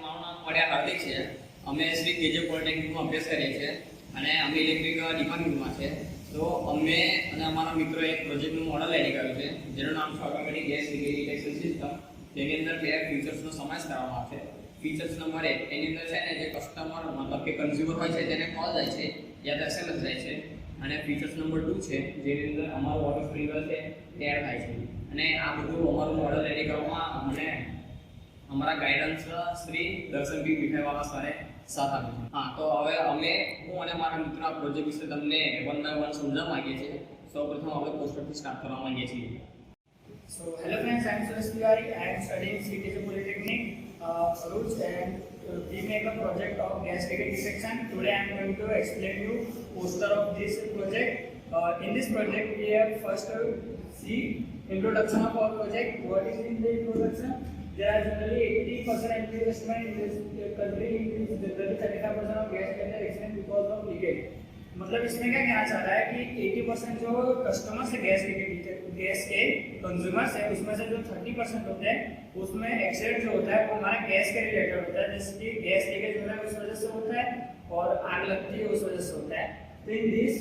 મારું નામ પડ્યા હાર્દિક છે. અમે શ્રી કેજે પોલિટેકનિકમાં અભ્યાસ કરીએ છીએ અને અમે ઇલેક્ટ્રિક ડિપાર્ટમેન્ટમાં છે. તો અમે અને અમારા મિત્રોએ એક પ્રોજેક્ટનું મોડલ રેડી કર્યું છે જેનું નામ છે automatic gas leakage detection system. જેની અંદર બે ફીચર્સનો સમાવેશ કરવામાં આવે છે. ફીચર્સ નંબર 1 એની અંદર છે ને જે કસ્ટમર મતલબ કે કન્ઝ્યુમર હોય છે તેને કોલ જાય છે યા તો એસએમએસ જાય છે. અને ફીચર્સ નંબર 2 છે જેની અંદર અમારું વોટર સ્પ્રિંકલર છે તે એડ થાય છે. અને આ બધું અમારું મોડલ રેડી કરવામાં અમને અમારા ગાઈડન્સ શ્રી દર્શનભાઈ મીઠાઈવાળા સરે સાથ આપ્યો છે. હા, તો હવે હું અને મારા મિત્રો આ પ્રોજેક્ટ વિશે તમને વન બાય વન સમજાવવા માંગીએ છીએ. સૌપ્રથમ આપણે પોસ્ટરથી સ્ટાર્ટ કરવા માંગીએ છીએ. So hello friends, I am Suresh Tiwari. I am studying CTC Polytechnic Roots, and we make a project of gas leakage detection. Today I am going to explain you poster of this project. In this project we have first see introduction of our project. What is in the introduction? There are generally 80% investment in this country, generally 35% of gas get accident because of leakage. मतलब इसमें क्या कहना चाह रहा है कि 80% जो customers है गैस के कंज्यूमर्स है, उसमें से जो 30% होते हैं उसमें एक्सीडेंट जो होता है वो हमारा गैस के रिलेटेड होता है, जैसे कि गैस लीकेज हो रहा है उस वजह से होता है और आग लगती है उस वजह से होता है. तो in this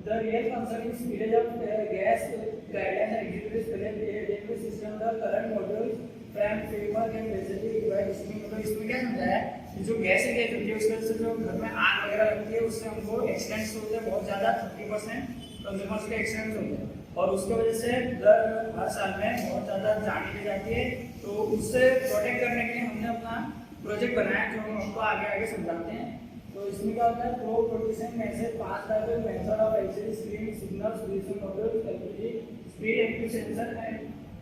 the real concern is spillage of gas guidelines and executive system the current module frame framework and basically device. इसमें क्या समझाया है कि जो गैस लीकेज होती है उसकी वजह से जो घर में आग वगैरह लगती है उससे हमको एक्सीडेंट्स होते हैं बहुत ज़्यादा. 30% कंज्यूमर्स के एक्सीडेंट्स होते हैं और उसकी वजह से हर साल में बहुत ज़्यादा जान ली जाती है. तो उससे प्रोटेक्ट करने के लिए हमने अपना प्रोजेक्ट बनाया जो हम आपको आगे आगे समझाते हैं. तो इसमें क्या होता है, pro protection message 5 type of method of LCD screen signal solution module LPG speed MP sensor and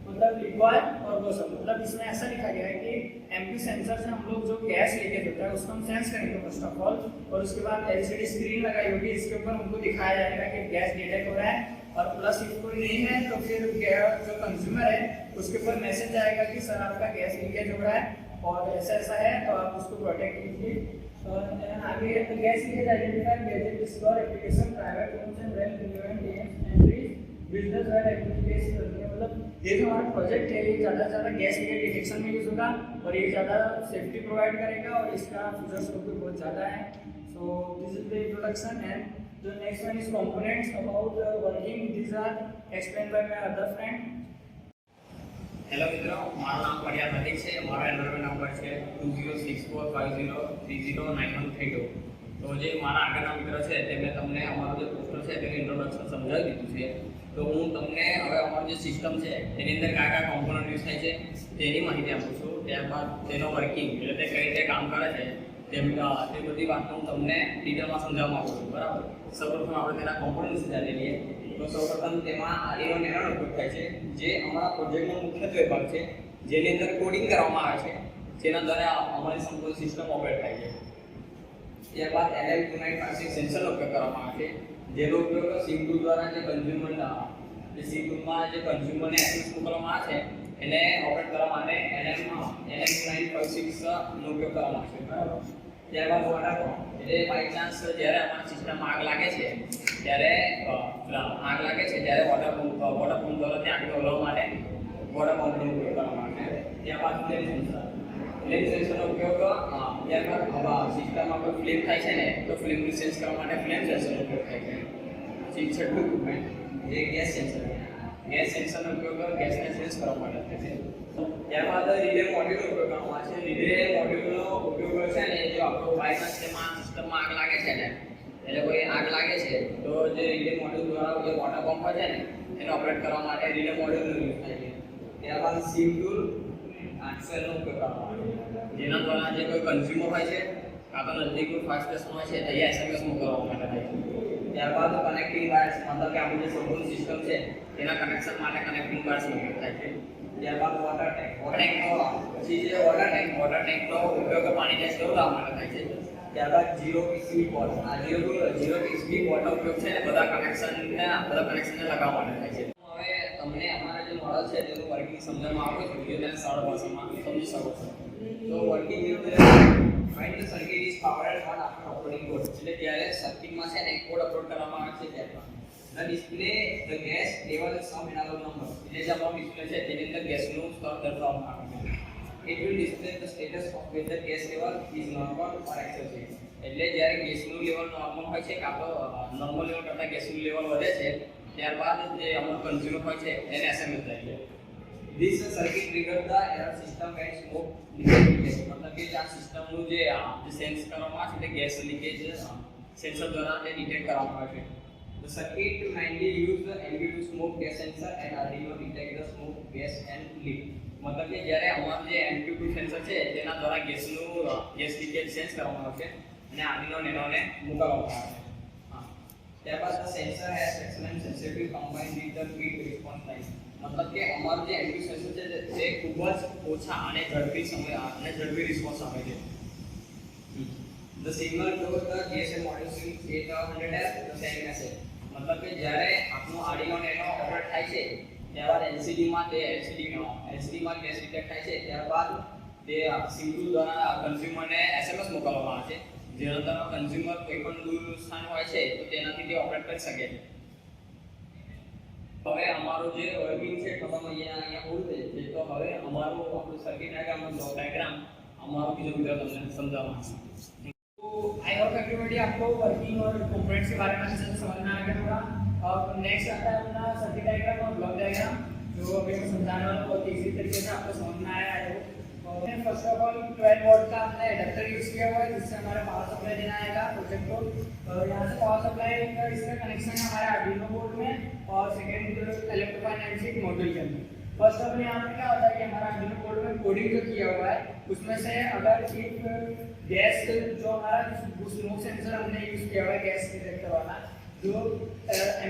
मतलब लिक्वाड और गोसम. मतलब इसमें ऐसा लिखा गया है कि एमपी सेंसर से हम लोग जो गैस लीकेज होता है उसको हम सेंस करेंगे फर्स्ट ऑफ ऑल, और उसके बाद एलसीडी स्क्रीन लगाई होगी, इसके ऊपर हमको दिखाया जाएगा कि गैस डिटेक्ट हो रहा है. और प्लस if कोई नहीं है तो फिर जो कंज्यूमर है उसके ऊपर मैसेज आएगा कि सर आपका गैस लीकेज हो रहा है और ऐसा ऐसा है तो आप उसको प्रोटेक्ट कीजिए. आगे gas leakage identify gadget discover application private homes and rent invent entry business wide activities. मतलब ये जो हमारा प्रोजेक्ट है ये ज़्यादा से ज़्यादा गैस लीकेज डिटेक्शन में यूज़ होगा और ये ज़्यादा सेफ्टी प्रोवाइड करेगा और इसका फीचर स्कोप भी बहुत ज़्यादा है. So this is the introduction and the next one is components about working. These are explained by my other friend. Hello મિત્રો, મારું નામ પડ્યા હાર્દિક છે. મારો એનરોલમેન્ટ નંબર છે 206450309132. તો જે મારા આગળના મિત્ર છે તેમને તમને અમારું જે પોસ્ટર છે તેનું ઇન્ટ્રોડક્શન સમજાવી દીધું છે. તો હું તમને હવે અમારું જે સિસ્ટમ છે તેની અંદર કયા કયા કોમ્પોનન્ટ યુઝ થાય છે તેની માહિતી આપું છું. ત્યારબાદ તેનો વર્કિંગ એટલે તે કઈ રીતે કામ કરે છે તે બધી વાતનું હું તમને ડિટેલમાં સમજાવવા માંગુ છું. બરાબર, સૌપ્રથમ આપણે તેના કોમ્પોનન્ટ વિશે જાણી લઈએ. તો સૌપ્રથમ તેમાં આરઈનો નેનો ઉપયોગ થાય છે જે અમારા પ્રોજેક્ટનો મુખ્યત્વે ભાગ છે, જેની અંદર કોડિંગ કરવામાં આવે છે જેના દ્વારા અમારી સંપૂર્ણ સિસ્ટમ ઓપરેટ થાય છે. ત્યારબાદ LM2956 સેન્સરનો ઉપયોગ કરવામાં આવે છે જેનો ઉપયોગ સિમ ટૂલ દ્વારા જે સિમ ટૂલમાં જે કન્ઝ્યુમરને એસએમએસ મોકલવામાં આવે છે એને ઓપરેટ કરવા માટે LM2956 નો ઉપયોગ કરવામાં આવે છે. બરાબર, ત્યારબાદ વોટર પંપ એટલે બાય ચાન્સ જ્યારે અમારી સિસ્ટમમાં આગ લાગે છે ત્યારે વોટર પંપ દ્વારા ત્યાં આગળ ઓલવવા માટે વોટર પંપનો ઉપયોગ કરવામાં આવે છે. ત્યારબાદ ફ્લેમ સેન્સરનો ઉપયોગ ત્યારબાદ સિસ્ટમમાં કોઈ ફ્લેમ થાય છે ને તો ફ્લેમને સેન્સ કરવા માટે ફ્લેમ સેન્સરનો ઉપયોગ થાય છે. પછી છઠ્ઠું ઇક્વિપમેન્ટ જે ગેસ સેન્સરનો ઉપયોગ ગેસને સેન્સ કરવા માટે થાય છે. ત્યારબાદ રિલે મોડ્યુલનો ઉપયોગ કરવામાં આવે છે. રિલે મોડ્યુલનો ઉપયોગ છે ને જો આપણો બાયપાસ સિસ્ટમમાં આગ લાગે છે ને એટલે કોઈ આગ લાગે છે તો જે રિલે મોડ્યુલ દ્વારા જે વોટર પંપ હોય છે ને એને ઓપરેટ કરવા માટે રિલે મોડ્યુલનો યુઝ થાય છે. ત્યારબાદ સિમ ટૂલ આન્સરનો ઉપયોગ કરવામાં આવે છે જેના દ્વારા જે કોઈ કન્ઝ્યુમર હોય છે કાં તો નજીકનું ફાસ્ટ સ્ટેશન હોય છે ત્યાં એસએમએસ મોકલવા માટે થાય છે. ત્યારબાદ કનેક્ટિંગ વાયર્સ મતલબ કે આપણું જે સંપૂર્ણ સિસ્ટમ છે તેના કનેક્શન માટે કનેક્ટિંગ વાયર્સનો ઉપયોગ થાય છે. ત્યારબાદ વોટર ટેન્કનો ઉપયોગ પાણીને સ્ટોર કરવા માટે થાય છે. ત્યારબાદ 0 પીસીબી પોર્ટ આ 0 પીસીબી પોર્ટનો ઉપયોગ છે ને બધા કનેક્શનને લગાવવા માટે થાય છે. હવે તમને અમારા જે મોડલ છે તેનું વર્કિંગ સમજવામાં આવે છે વિડીયો તેને સરળ ભાષામાં સમજી શકો છો. તો working when the circuit is powered on after uploading code એટલે ત્યારે સર્કિટમાં છે ને કોડ અપલોડ કરવામાં આવે છે ત્યારબાદ the display the gas level some analog number એટલે જે આપણો ડિસ્પ્લે છે તેની અંદર ગેસનું સ્તર દર્શાવવામાં આવે છે. it will display the status of whether gas level is normal or excessive. એટલે જ્યારે ગેસનું લેવલ નોર્મલ હોય છે કાં તો નોર્મલ લેવલ કરતાં ગેસનું લેવલ વધે છે ત્યારબાદ જે અમારું કન્ઝ્યુમર હોય છે એને એસએમએસ જાય છે. This circuit trigger the error system when smoke leakage. मतलब कि આ સિસ્ટમનું જે સેન્સ કરવામાં આવે છે તે ગેસ લીકેજ સેન્સર દ્વારા તે ડિટેક્ટ કરવામાં આવે છે. The circuit mainly use the MQ2 smoke gas sensor and Arduino detect the smoke gas and leak. मतलब કે જ્યારે અમારું જે MQ2 સેન્સર છે તેના દ્વારા ગેસનું ગેસ લીકેજ સેન્સ કરવામાં આવે છે અને Arduino નેનોને મોકલવામાં આવે છે. ત્યારબાદ the sensor has excellent sensitivity combined with the quick response time. मतलब કે અમારું જે MQ સેન્સર છે તે ખૂબ જ ઓછા અને ઝડપી રિસ્પોન્સ આપે છે. The signal to the GSM module is 800 the same message. मतलब કે જ્યારે આપણું Arduino Nano ઓપરેટ થાય છે ત્યારબાદ LCD માં ગેસ ડિટેક્ટ થાય છે ત્યારબાદ તે સિમ2 દ્વારા કન્ઝ્યુમરને SMS મોકલવામાં આવે છે જેના દ્વારા કન્ઝ્યુમર કોઈ પણ દૂર સ્થાન હોય છે તો તેનાથી તે ઓપરેટ કરી શકે છે. હવે અમારું જે વર્કિંગ છે ખતમ અહીંયા પૂરું થઈ છે તો હવે અમારું આપણું સર્કિટ ડાયાગ્રામ બ્લોક ડાયાગ્રામ અમારો બીજો વિડિયો તમને સમજાવવાનો છે. तो आई होप एवरीबॉडी आपको वर्किंग और कंपोनेंट्स के बारे में अच्छे से समझ में आ गया होगा. और नेक्स्ट आता है अपना सर्किट डायग्राम और ब्लॉक डायग्राम जो अभी मैं समझाने वाला हूँ बहुत इजी तरीके से आपको समझ में आया है. फर्स्ट ऑफ ऑल 12 वोल्ट का हमने एडाप्टर यूज किया हुआ है जिससे हमारा पावर सप्लाई देना आएगा प्रोजेक्ट को. यहाँ से पावर सप्लाई का इसका कनेक्शन है हमारे आर्डिनो बोर्ड में और सेकेंड इलेक्ट्रोफाइनेंसिक मॉड्यूल के अंदर. फर्स्ट ऑफ ऑल यहाँ पे क्या होता है कि हमारा आर्डिनो बोर्ड में कोडिंग जो किया हुआ है उसमें से अगर एक गैस जो हमारा स्मोक सेंसर हमने यूज किया हुआ है गैस डिटेक्टर वाला जो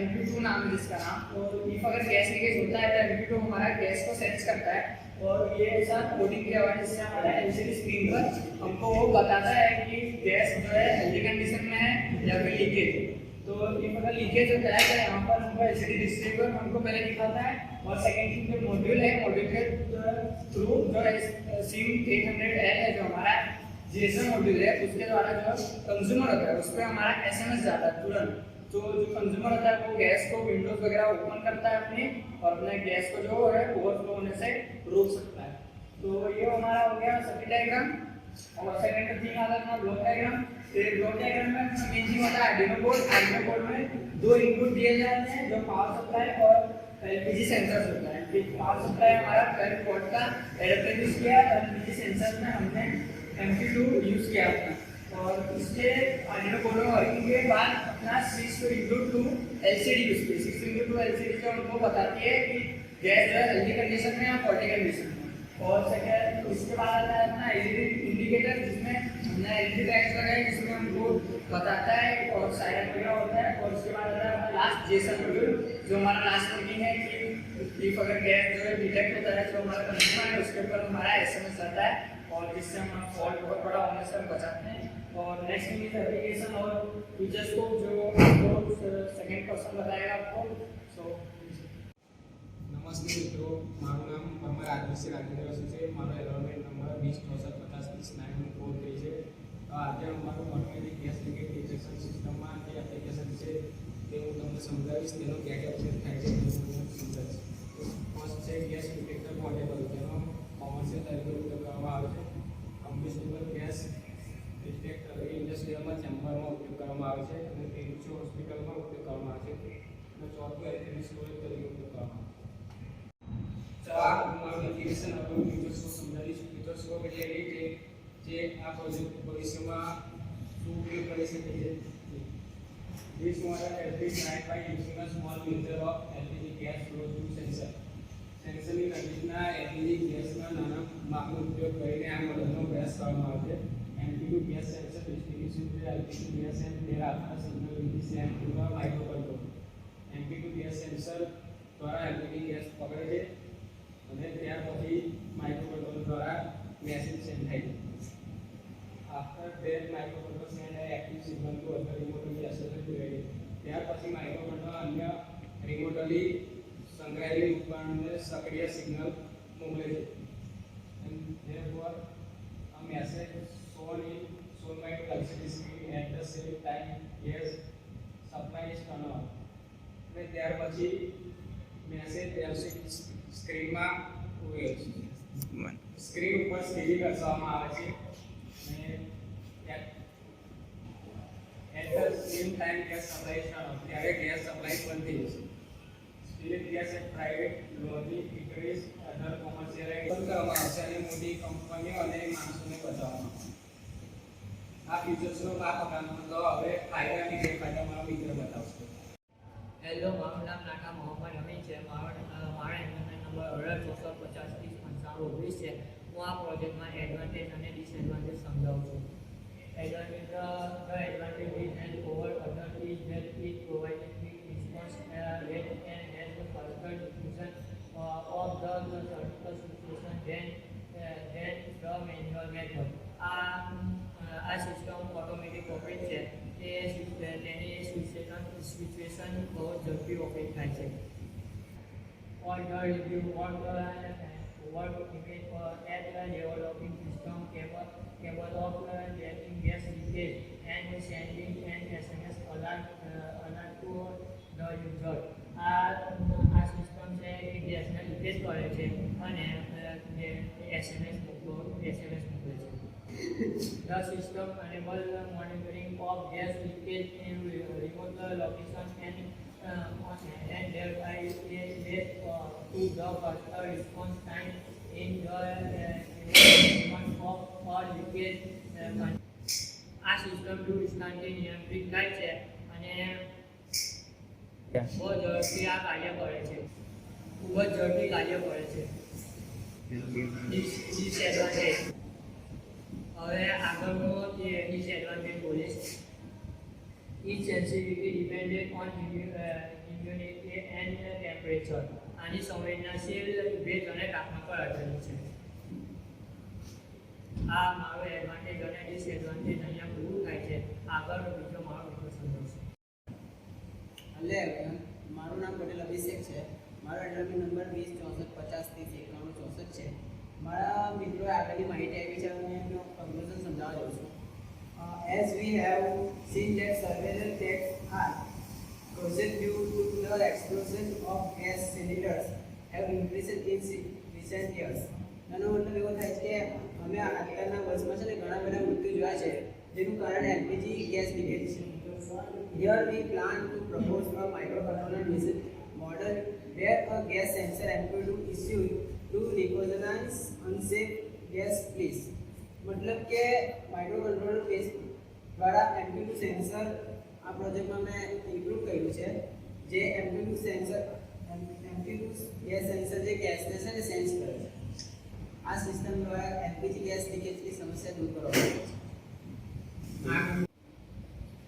MQ2 नाम है जिसका नाम. तो इफ अगर गैस लीकेज होता है तो MQ2 हमारा गैस को सेंस करता है और ये ऐसा कोडिंग किया हुआ है जिससे हमारा LCD स्क्रीन पर हमको वो बताता है कि गैस जो है हेल्दी कंडीशन में है या फिर लीकेज. तो इफ अगर लीकेज होता है तो यहाँ पर हमको LCD डिस्प्ले पर हमको पहले दिखाता है और सेकंड थिंग जो मॉड्यूल है मॉड्यूल के थ्रू जो सिम 800L है जो हमारा GSM मॉड्यूल है उसके द्वारा जो कंज्यूमर होता है उस पर हमारा SMS जाता है तुरंत. तो जो कंज्यूमर होता है वो गैस को विंडोज वगैरह ओपन करता है अपनी और अपने गैस को जो है ओवरफ्लो होने से रोक सकता है. तो ये हमारा हो गया सर्किट डायग्राम. और सेकंड थिंग आता है अपना ब्लॉक डायग्राम. तो ब्लॉक डायग्राम में मेन चीज होता है आर्डिनो बोर्ड में दो इनपुट दिए जाते हैं जो पावर सप्लाई और एलपीजी सेंसर होता है. पावर सप्लाई हमारा 12 वोल्ट का एडाप्टर यूज किया और एलपीजी सेंसर में हमने MQ2 यूज किया अपना. और इसके आर्डिनो बोर्ड में वर्किंग के बाद अपना 6:2 LCD यूज किया. 6:2 LCD जो हमको बताती है कि गैस जो है हेल्दी कंडीशन में या फॉल्टी कंडीशन में. और सेकंड उसके बाद आता है अपना LED इंडिकेटर जिसमें हमने LED लाइट्स लगाई जिसमें हमको बताता है और साइलेंट वगैरह होता है. और उसके बाद आता है अपना लास्ट GSM मॉड्यूल जो हमारा लास्ट वर्किंग है कि इफ अगर गैस जो है डिटेक्ट होता है जो हमारा कंज्यूमर है उसके ऊपर हमारा SMS आता है और जिससे हम फॉल्ट बहुत बड़ा होने से हम बचाते हैं. और नेक्स्ट थिंग इज एप्लीकेशन और फीचर्स को जो आपको सेकंड पर्सन बताएगा आपको. सो નમસ્તે મિત્રો, મારું નામ પરમાર આદર્શી રાજેન્દ્ર વસુ છે. મારો એલોમેન્ટ નંબર 2064503094 છે. આજે અમારું ઓટોમેટિક ગેસ લીકેજ ડિટેક્શન સિસ્ટમમાં જે એપ્લિકેશન છે તે હું તમને સમજાવીશ. તેનો ક્યાં ક્યાં ઉપયોગ થાય છે તે હું સમજાવીશ. ફર્સ્ટ છે ગેસ ડિટેક્ટર પોર્ટેબલ. તેનો કોમર્શિયલ તરીકે ઉપયોગ કરવામાં આવે છે. કમ્બસ્ટેબલ ગેસ ડિટેક્ટર એ ઇન્ડસ્ટ્રીયલમાં ચેમ્બરમાં ઉપયોગ કરવામાં આવે છે અને તે હોસ્પિટલમાં ઉપયોગ કરવામાં આવે છે. અને ચોથું એલસીડી સ્ટોરેજ તરીકે ઉપયોગ કરવામાં આવે છે. તો આ મારું એપ્લિકેશન હવે હું ફીચર્સકો સમજાવીશ. ફીચર્સકો એટલે એ કે જે આ પ્રોજેક્ટ ભવિષ્યમાં શું ઉપયોગ કરી શકે છે. This model has been designed by using a small meter of LPG gas flow through sensor. સેન્સરની નજીકના LPG ગેસના નાના માપનો ઉપયોગ કરીને આ મોડેલનો અભ્યાસ કરવામાં આવે છે. MQ2 gas sensor distribution to LPG gas and thereafter signal will be sent to the microcontroller. MQ2 gas sensor દ્વારા LPG ગેસ પકડે છે અને ત્યાર પછી માઇક્રોકન્ટ્રોલર દ્વારા મેસેજ સેન્ડ થાય છે. After that microcontroller send an active signal to other remotely accessible device. ત્યાર પછી માઇક્રોકન્ટ્રોલર અન્ય રિમોટલી સંગ્રહાયેલી ઉપકરણને સક્રિય સિગ્નલ મોકલે છે. And therefore a message shown by LCD screen at the same time as supply is turned on. અને ત્યાર પછી મેસેજ LCD સ્ક્રીનમાં સ્ક્રીન ઉપર સ્ટીલી દર્શાવવામાં આવે છે અને at the same time gas supply start ત્યારે ગેસ સપ્લાય બંધ થઈ જશે. સ્પિરિટ ગેસ એટ પ્રાઇવેટ લોજી ઇન્ટરેસ્ટ અધર કોમર્શિયલ બંધ કરવામાં આવશે અને મોટી કંપનીઓ અને માણસોને બચાવવામાં આવશે. આ ફીચર્સનો આ પ્રકારનો તો હવે ફાયદા અને ગેરફાયદા મારો મિત્ર બતાવશે. હેલો, મારું નામ નાકા મોહમ્મદ અમીન છે. મારા એન્વાયરમેન્ટ નંબર 18 64 50 30 95 19 છે. હું આ પ્રોજેક્ટમાં એડવાન્ટેજ અને ડિસએડવાન્ટેજ સમજાવું છું. Advantage, the advantage is and over other is that it provides quick response rate and has a faster diffusion of the surgical situation than the manual method. આ system automatic operate છે. તેની situation બહુ ઝડપી operate થાય છે. All the review work image at the developing system capable of detecting gas leakage and sending an SMS alert to the user. આ system છે એ ગેસને લીકેજ કરે છે અને SMS મોકલે છે. The system enables monitoring of gas leakage in remote location and thereby leads to the faster response time in the event of leakage. આ system to instantly નિયંત્રિત થાય છે અને બહુ ઝડપથી આ કાર્ય કરે છે. ખૂબ જ ઝડપી કાર્ય કરે છે. ડિસએડવાન્ટેજ. હવે આગળનો જે ડિસએડવાન્ટેજ બોલીશ. Its sensitivity dependent on humidity and temperature. આની સંવેદનશીલ ભેજ અને તાપમાન પર આધારિત છે. આ મારો એડવાન્ટેજ અને ડિસએડવાન્ટેજ અહીંયા પૂરું થાય છે. આગળનો બીજો મારો મિત્રો સમજાવશે. હલે મારું નામ પટેલ અભિષેક છે. મારો એડમિટ નંબર 20 64 50 30 91 64 છે. મારા મિત્રોએ આગળની માહિતી આપી છે અને હું કન્ક્લુઝન સમજાવવા જાઉં છું. As we have seen that surveillance attacks are caused due to the explosion of gas cylinders have increased in recent years. એનો મતલબ એવો થાય છે કે અમે આગળના વર્ષમાં છે ને ઘણા બધા મૃત્યુ જોયા છે જેનું કારણ એલપીજી ગેસ લીકેજ છે. Here we plan to propose a microcontroller based model where a gas sensor MQ2 issued to recognize unsafe gas leaks. मतलब કે માઇક્રોકન્ટ્રોલર બેઝ દ્વારા MQ2 સેન્સર આ પ્રોજેક્ટમાં મેં ઇમ્પ્રૂવ કર્યું છે. જે MQ2 ગેસ સેન્સર જે ગેસને છે ને સેન્સ કરે છે. આ સિસ્ટમ દ્વારા એલપીજી ગેસ લીકેજની સમસ્યા દૂર કરવામાં આવે છે.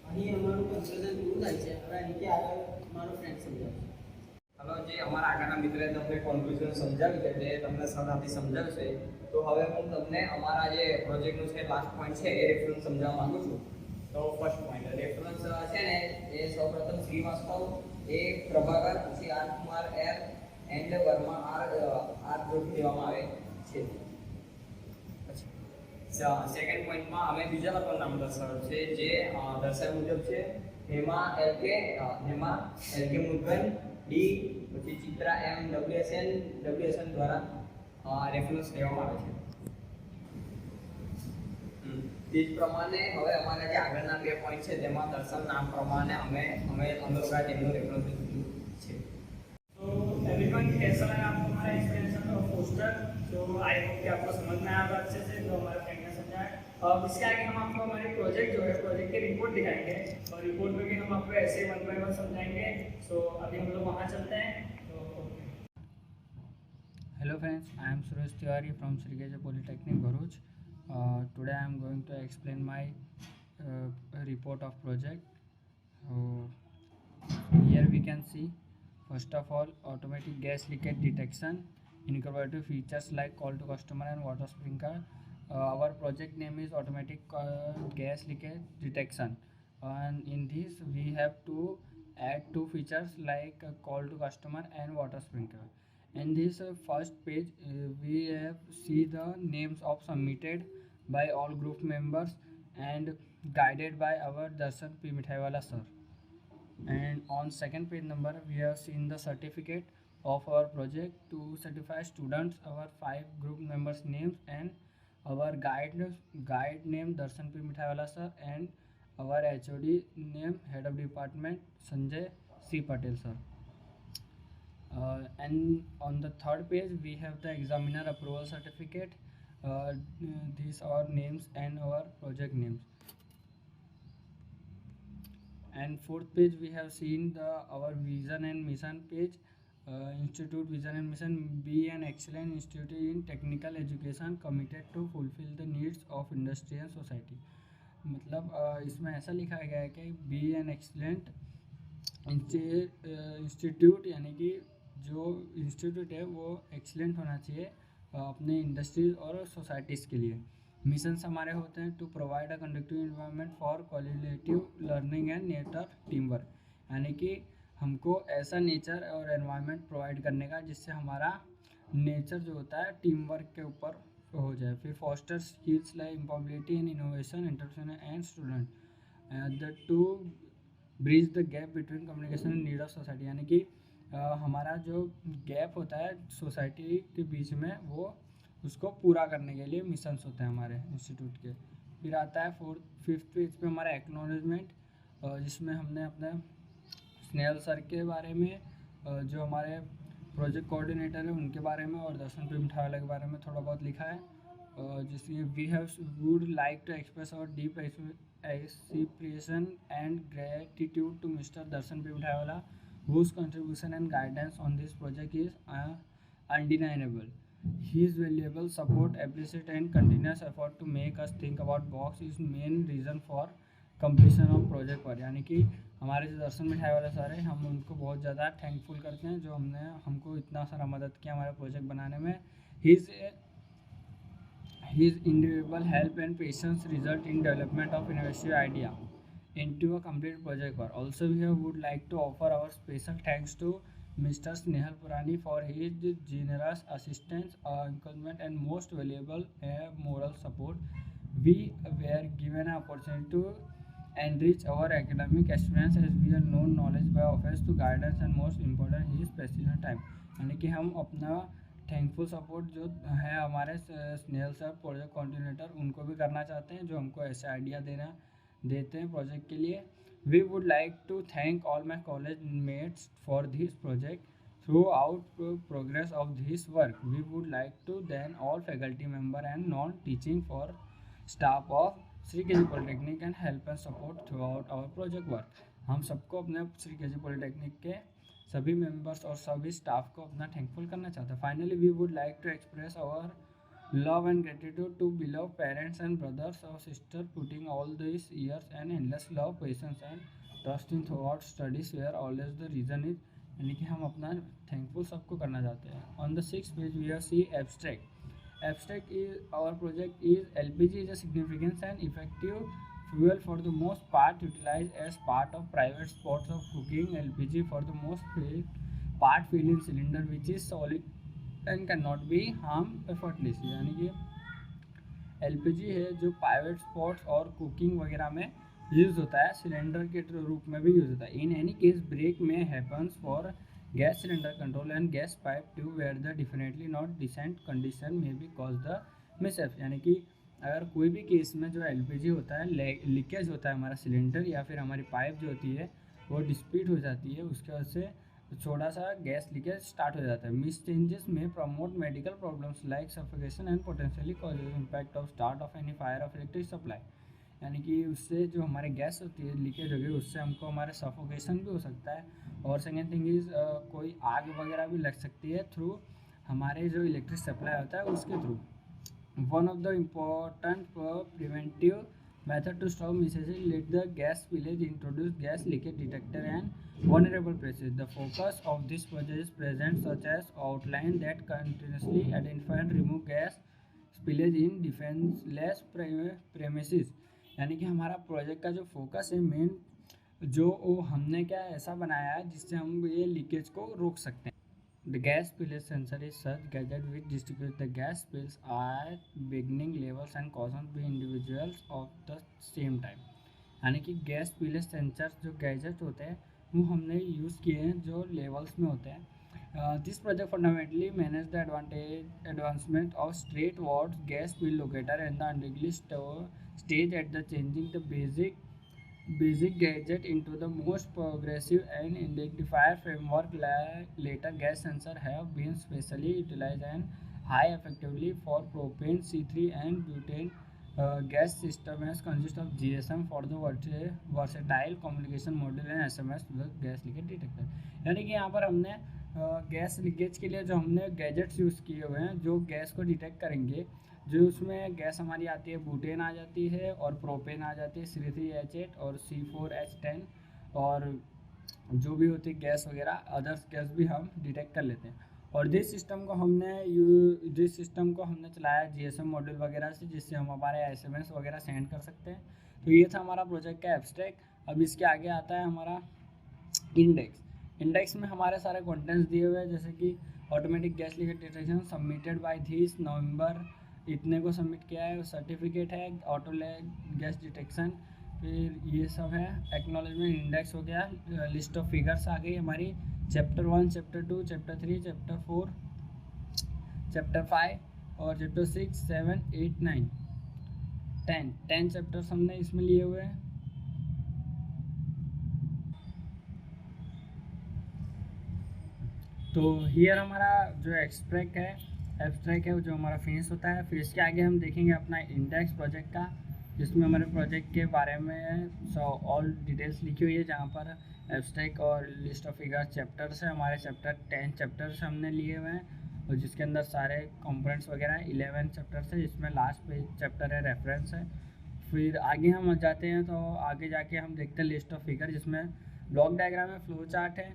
અહીં અમારું કન્ક્લુઝન પૂરું થાય છે. હવે નીચે આગળ મારો ફ્રેન્ડ સમજાવશે. હલો, જે અમારા આગળના મિત્રએ તમને કોન્ક્લુઝન સમજાવ્યું છે તે તમને સરળતાથી સમજાવ્યું છે. તો હવે હું તમને અમારા જે પ્રોજેક્ટનું છે લાસ્ટ પોઈન્ટ છે એ રેફરન્સ સમજાવવા માંગુ છું. તો ફર્સ્ટ પોઈન્ટ રેફરન્સ છે ને એ સૌપ્રથમ શ્રીવાસ્તવ એ પ્રભાકર પછી આર કુમાર એર એન્ડ વર્મા આર ગ્રુપ દેવામાં આવે છે. સેકન્ડ પોઈન્ટમાં અમે બીજા લોકોનું નામ દર્શાવ્યું છે જે દર્શાવ્યા મુજબ છે. એમાં એલકે મુદ્ગન ડી પછી ચિત્રા એમ ડબ્લ્યુએસએન દ્વારા રેફરન્સ લેવામાં આવે છે. તે જ પ્રમાણે હવે અમારા જે આગળના બે પોઈન્ટ છે તેમાં દર્શન નામ પ્રમાણે અમે લોકો તેમનું રેફરન્સ લીધું છે. तो एवरीवन कैसा लगा आपको हमारा एक्सप्लेनेशन ऑफ पोस्टर. तो आई होप कि आपको समझ में आया होगा अच्छे से जो हमारा फ्रेंड ने समझाया. अब इसके आगे हम आपको हमारे प्रोजेक्ट जो है प्रोजेक्ट की रिपोर्ट दिखाएंगे और रिपोर्ट में भी हम आपको ऐसे 1 by 1 समझाएंगे. सो अभी हम लोग वहाँ चलते हैं. तो Hello friends, I am Suresh Tiwari from Srikeja Polytechnic Bharuch. Today I am going to explain my report of project. Here we can see first of all automatic gas leakage detection, innovative features like call to customer and water sprinkler. Our project name is automatic gas leakage detection, and in this we have to add two features like call to customer and water sprinkler. In this first page we have see the names of submitted by all group members and guided by our Darshan P. Mithaiwala sir. And on second page number we have seen the certificate of our project to certify students. Our 5 group members names and our guide name Darshan P. Mithaiwala sir, and our HOD name head of department Sanjay C. Patel sir. And on the third page we have the examiner approval certificate. These are names and our project names. And fourth page we have seen our vision and mission page. Institute vision and mission: be an excellent institute in technical education committed to fulfill the needs of industry and society. मतलब इसमें ऐसा लिखा गया है कि B an excellent institute, यानी कि जो इंस्टीट्यूट है वो एक्सीलेंट होना चाहिए अपने इंडस्ट्रीज और सोसाइटीज़ के लिए। मिशंस हमारे होते हैं to provide a conductive environment for qualitative learning and nature team work, यानी कि हमको ऐसा नेचर और एनवायरनमेंट प्रोवाइड करने का जिससे हमारा नेचर जो होता है टीम वर्क के ऊपर हो जाए। फिर foster skills like employability and innovation entrepreneur and student the to bridge the gap between communication and need of society, यानी कि हमारा जो गैप होता है सोसाइटी के बीच में वो उसको पूरा करने के लिए मिशंस होते हैं हमारे इंस्टीट्यूट के। फिर आता है फिफ्थ पेज पे हमारा एक्नॉलेजमेंट, जिसमें हमने अपने स्नेहल सर के बारे में, जो हमारे प्रोजेक्ट कोऑर्डिनेटर है उनके बारे में, और दर्शन पी मिठावाला के बारे में थोड़ा बहुत लिखा है। जिसमें we have would like to express our deep appreciation and gratitude to mister Darshan P Mithawala, whose contribution and guidance on this project is undeniable. His valuable support, appreciate and continuous effort to make us think about box is main reason for completion of project पर, यानी कि हमारे जो दर्शन मिठाई वाले sir हैं हम उनको बहुत ज़्यादा थैंकफुल करते हैं जो हमको इतना सारा मदद किया हमारे प्रोजेक्ट बनाने में। His invaluable help and patience result in development of innovative idea into a complete project work. Also, we would like to offer our special thanks to Mr. Snehal Purani for his generous assistance, encouragement, and most valuable moral support. We were given an opportunity to enrich our academic experience as we are known knowledge by offers to guidance and most important his precision time, यानी कि हम अपना thankful support जो है हमारे Snehal sir project coordinator उनको भी करना चाहते हैं जो हमको ऐसे आइडिया देते हैं प्रोजेक्ट के लिए। We would like to thank all my college mates for this project through progress of this work. We would like to then all faculty member and non teaching for staff of Shri KG polytechnic and help and support through our project work. हम सबको अपने Shri KG polytechnic के सभी members और सभी staff को अपना thankful करना चाहते हैं। Finally we would like to express our love and gratitude to beloved parents and brothers or sisters putting all these years and endless love, patience and trust in throughout studies where always the reason is, यानी कि हम अपना thankful सबको करना चाहते हैं। On the 6th page we have see abstract. Abstract is our project is LPG is a significant and effective fuel for the most part utilized as part of private spots of cooking. LPG for the most part filled in cylinder which is solid and can not be harm effortlessly, यानी कि LPG है जो private spots और cooking वगैरह में use होता है, cylinder के रूप में भी यूज़ होता है। इन एनी केस ब्रेक में happens for gas cylinder control and gas pipe tube where the definitely not decent condition में भी कॉज द मिसहैप, यानी कि अगर कोई भी केस में जो एलपीजी होता है लीकेज होता है हमारा सिलेंडर या फिर हमारी पाइप जो होती है वो डिस्प्यूट हो जाती है, उसके वजह से थोड़ा सा गैस लीकेज स्टार्ट हो जाता है। मिस चेंजेस में promote medical problems like suffocation and potentially causes impact of start of any fire of electric supply, यानी कि उससे जो हमारे गैस होती है लीकेज होगी उससे हमको हमारे सफोकेशन भी हो सकता है। और सेकेंड थिंग इज़ कोई आग वगैरह भी लग सकती है थ्रू हमारे जो इलेक्ट्रिक सप्लाई होता है उसके through. One of the important preventive method to stop misses let the gas spillage introduce gas leakage detector and vulnerable places. The focus of this project is present such as outline that continuously identify and remove gas spillage in defenseless premises, यानी कि हमारा project का जो focus है main जो हमने क्या ऐसा बनाया है जिससे हम ये लीकेज को रोक सकते हैं। The gas spillage sensor is such gadget which distributes the gas spills at beginning levels and causes the individuals of the same time, यानी कि गैस स्पिलेज सेंसर जो गैजेट होते हैं वो हमने यूज़ किए हैं जो लेवल्स में होते हैं This project fundamentally managed the advancement of straightforward gas field locator and the underground stage at the changing the basic gadget into the most progressive and identifier framework. Later gas sensor have been specially utilized and high effectively for propane C3 and butane gas system as consist of GSM for the versatile communication module and SMS with gas leakage detector. यानी कि यहाँ पर हमने gas leakage के लिए जो हमने gadgets use किए हुए हैं जो गैस को डिटेक्ट करेंगे, जो उसमें गैस हमारी आती है बुटेन आ जाती है और प्रोपेन आ जाती है C3H8 और C4H10 और जो भी होती है गैस वगैरह अदर्स गैस भी हम डिटेक्ट कर लेते हैं। और जिस सिस्टम को हमने चलाया GSM मॉड्यूल वगैरह से, जिससे हम हमारे SMS वगैरह सेंड कर सकते हैं। तो ये था हमारा प्रोजेक्ट का एब्स्ट्रैक्ट। अब इसके आगे आता है हमारा इंडेक्स में हमारे सारे कंटेंट्स दिए हुए हैं, जैसे कि automatic gas leakage detection submitted by this November इतने को सबमिट किया है, सर्टिफिकेट है ऑटो गैस डिटेक्शन, फिर ये सब है। एक्नॉलेजमेंट इंडेक्स हो गया, लिस्ट ऑफ फिगर्स आ गई हमारी, chapter 1, chapter 2, chapter 3, chapter 4, chapter 5 और चैप्टर 6, 7, 8, 9, 10 चैप्टर्स हमने इसमें लिए हुए हैं। तो हियर हमारा जो एब्स्ट्रैक्ट है जो हमारा फिनिश होता है। फिर इसके आगे हम देखेंगे अपना इंडेक्स प्रोजेक्ट का, जिसमें हमारे प्रोजेक्ट के बारे में ऑल डिटेल्स लिखी हुई है, जहाँ पर एब्स्ट्रैक्ट और लिस्ट ऑफ फिगर चैप्टर्स है। हमारे चैप्टर 10 चैप्टर्स हमने लिए हुए हैं और जिसके अंदर सारे कंपोनेंट्स वगैरह 11 चैप्टर्स है, जिसमें लास्ट पे चैप्टर है रेफरेंस है। फिर आगे हम जाते हैं तो आगे जाके हम देखते हैं लिस्ट ऑफ फिगर, जिसमें ब्लॉक डायग्राम है, फ्लो चार्ट है,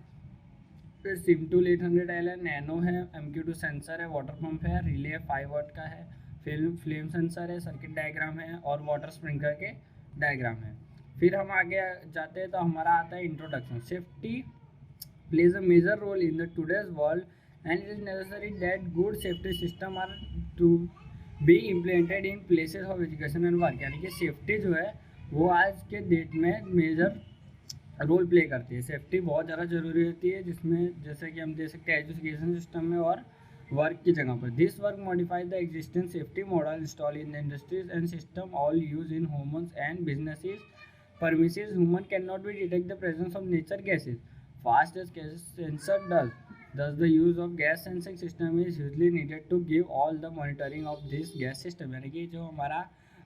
फिर सिम-टूल 800L है, नैनो है, MQ2 सेंसर है, वाटर पंप है, रिले 5 वाट का है, फ्लेम सेंसर है, सर्किट डायग्राम है और वाटर स्प्रिंकलर के डायग्राम है। फिर हम आगे जाते हैं तो हमारा आता है introduction. Safety plays a major role in the today's world and it is necessary that good safety system are to be implemented in places of education and work. यानी कि सेफ्टी जो है वो आज के डेट में मेजर रोल प्ले करती है। सेफ्टी बहुत ज़्यादा ज़रूरी होती है, जिसमें जैसे कि हम देख सकते हैं एजुकेशन सिस्टम में और वर्क की जगह पर। This work modifies the existing safety model install in the industries and system all use in homes and businesses premises. Human cannot be detect the presence of nature gases fast as gas sensor does. Thus the use of gas sensing system is usually needed to give all the monitoring of this gas system। यानी कि जो हमारा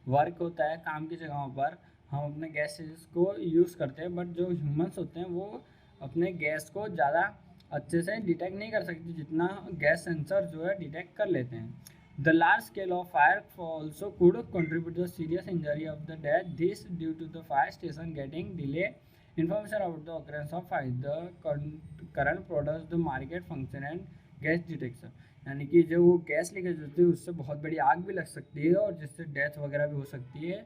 work होता है काम की जगहों पर हम अपने गैसेस को यूज़ करते हैं, बट जो ह्यूमंस होते हैं वो अपने गैस को ज़्यादा अच्छे से डिटेक्ट नहीं कर सकते जितना गैस सेंसर जो है डिटेक्ट कर लेते हैं। The large scale of fire also could contribute to the serious injury of the death. This due to the fire station getting delay information about the occurrence of fire. The current products the market function and gas detection। यानी कि जो वो gas leakage होती है उससे बहुत बड़ी आग भी लग सकती है और जिससे डेथ वगैरह भी हो सकती है,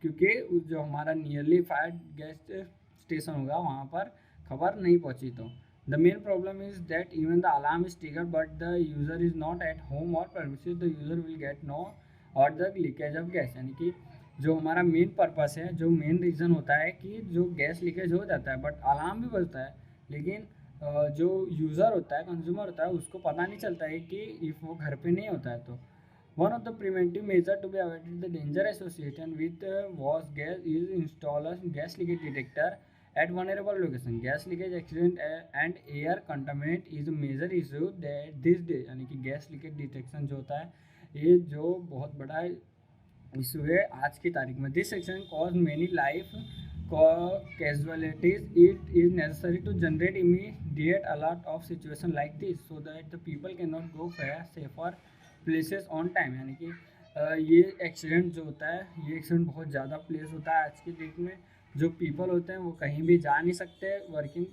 क्योंकि जो हमारा नियरली फायर गैस स्टेशन होगा वहाँ पर खबर नहीं पहुँची। तो the main problem is that even the alarm is triggered but the user is not at home or premises, the user will get know or the leakage of gas। यानी कि जो हमारा मेन पर्पस है, जो main reason होता है कि जो गैस लीकेज हो जाता है बट अलार्म भी बजता है, लेकिन जो यूज़र होता है, कंज्यूमर होता है, उसको पता नहीं चलता है कि इफ़ वो घर पे नहीं होता है। तो one of the preventive measure to be avoided the danger associated with wash gas is install a gas leakage detector at vulnerable location। Gas leakage accident and air contaminate is a major issue that this day. यानी कि gas leakage detection जो होता है ये जो बहुत बड़ा issue है आज की तारीख में। This accident cause many life casualties. It is necessary to generate immediate alert of situation like this so that the people can not go safer places on time. यानी कि ये एक्सीडेंट जो होता है ये एक्सीडेंट बहुत ज़्यादा प्लेस होता है आज की डेट में। जो पीपल होते हैं वो कहीं भी जा नहीं सकते वर्किंग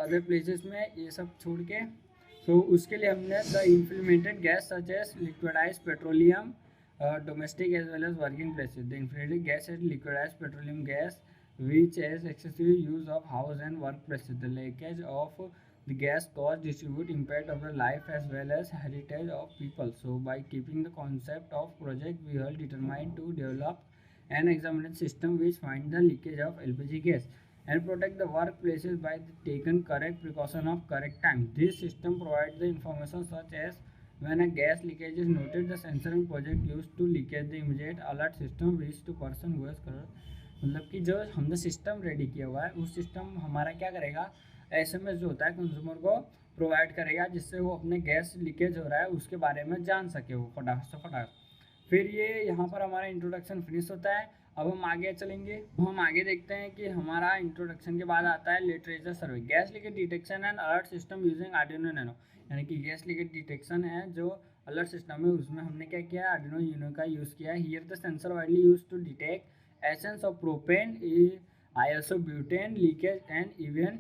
अदर प्लेसेस में, ये सब छोड़ के। तो उसके लिए हमने the implemented gas such as liquidise petroleum domestic as well as working places. The implemented gas as liquidise petroleum gas which as excessive use of house and work places. The leakage of the gas cause distribute impact of the life as well as heritage of people. So by keeping the concept of project we are determined to develop an examination system which find the leakage of LPG gas and protect the workplaces by taking correct precaution of correct time. This system provides the information such as when a gas leakage is noted, the sensor and project used to leakage the immediate alert system reach to person who has मतलब कि जो हमने system ready किया हुआ है उस system हमारा क्या करेगा, SMS जो होता है कंज्यूमर को प्रोवाइड करेगा, जिससे वो अपने गैस लीकेज हो रहा है उसके बारे में जान सके वो फटाक से फटाक। फिर ये यहाँ पर हमारा इंट्रोडक्शन फिनिश होता है। अब हम आगे चलेंगे, हम आगे देखते हैं कि हमारा इंट्रोडक्शन के बाद आता है literature survey. Gas leakage detection and alert system using Arduino nano, यानी कि गैस लीकेज डिटेक्शन है जो अलर्ट सिस्टम है उसमें हमने क्या किया है, आर्डिनो यूनो का यूज़ किया है। Here the sensor widely use to detect essence of propane, isoबुटेन leakage and even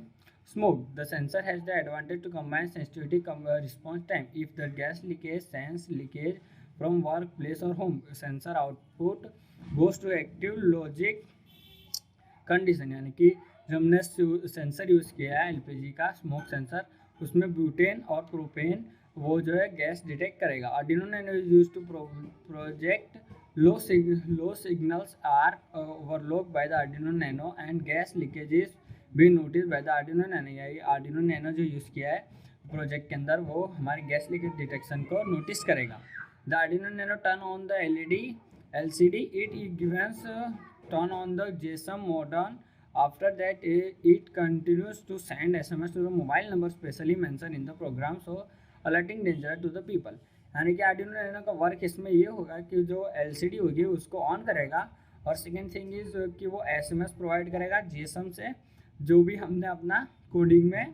smoke. The sensor has the advantage to combine sensitivity response time. If the gas leakage sense leakage from workplace or home, sensor output goes to active logic condition, यानी कि जो हमने sensor use किया है LPG का smoke sensor, उसमें butane और propane वो जो है गैस डिटेक्ट करेगा। Arduino nano is use to project low signals are overload by the Arduino nano and gas leakages भी notice by the Arduino nano. यानी आर्डिनो नैनो जो यूज़ किया है प्रोजेक्ट के अंदर वो हमारी गैस लीकेज डिटेक्शन को नोटिस करेगा। The Arduino nano turn on the LCD, it gives turn on the GSM modem. After that it continues to send SMS to the mobile number specially mentioned in the program, so alerting danger to the people। यानी कि Arduino Nano का work इसमें ये होगा कि जो LCD होगी उसको ऑन करेगा, और सेकेंड थिंग इज कि वो SMS प्रोवाइड करेगा GSM से, जो भी हमने अपना कोडिंग में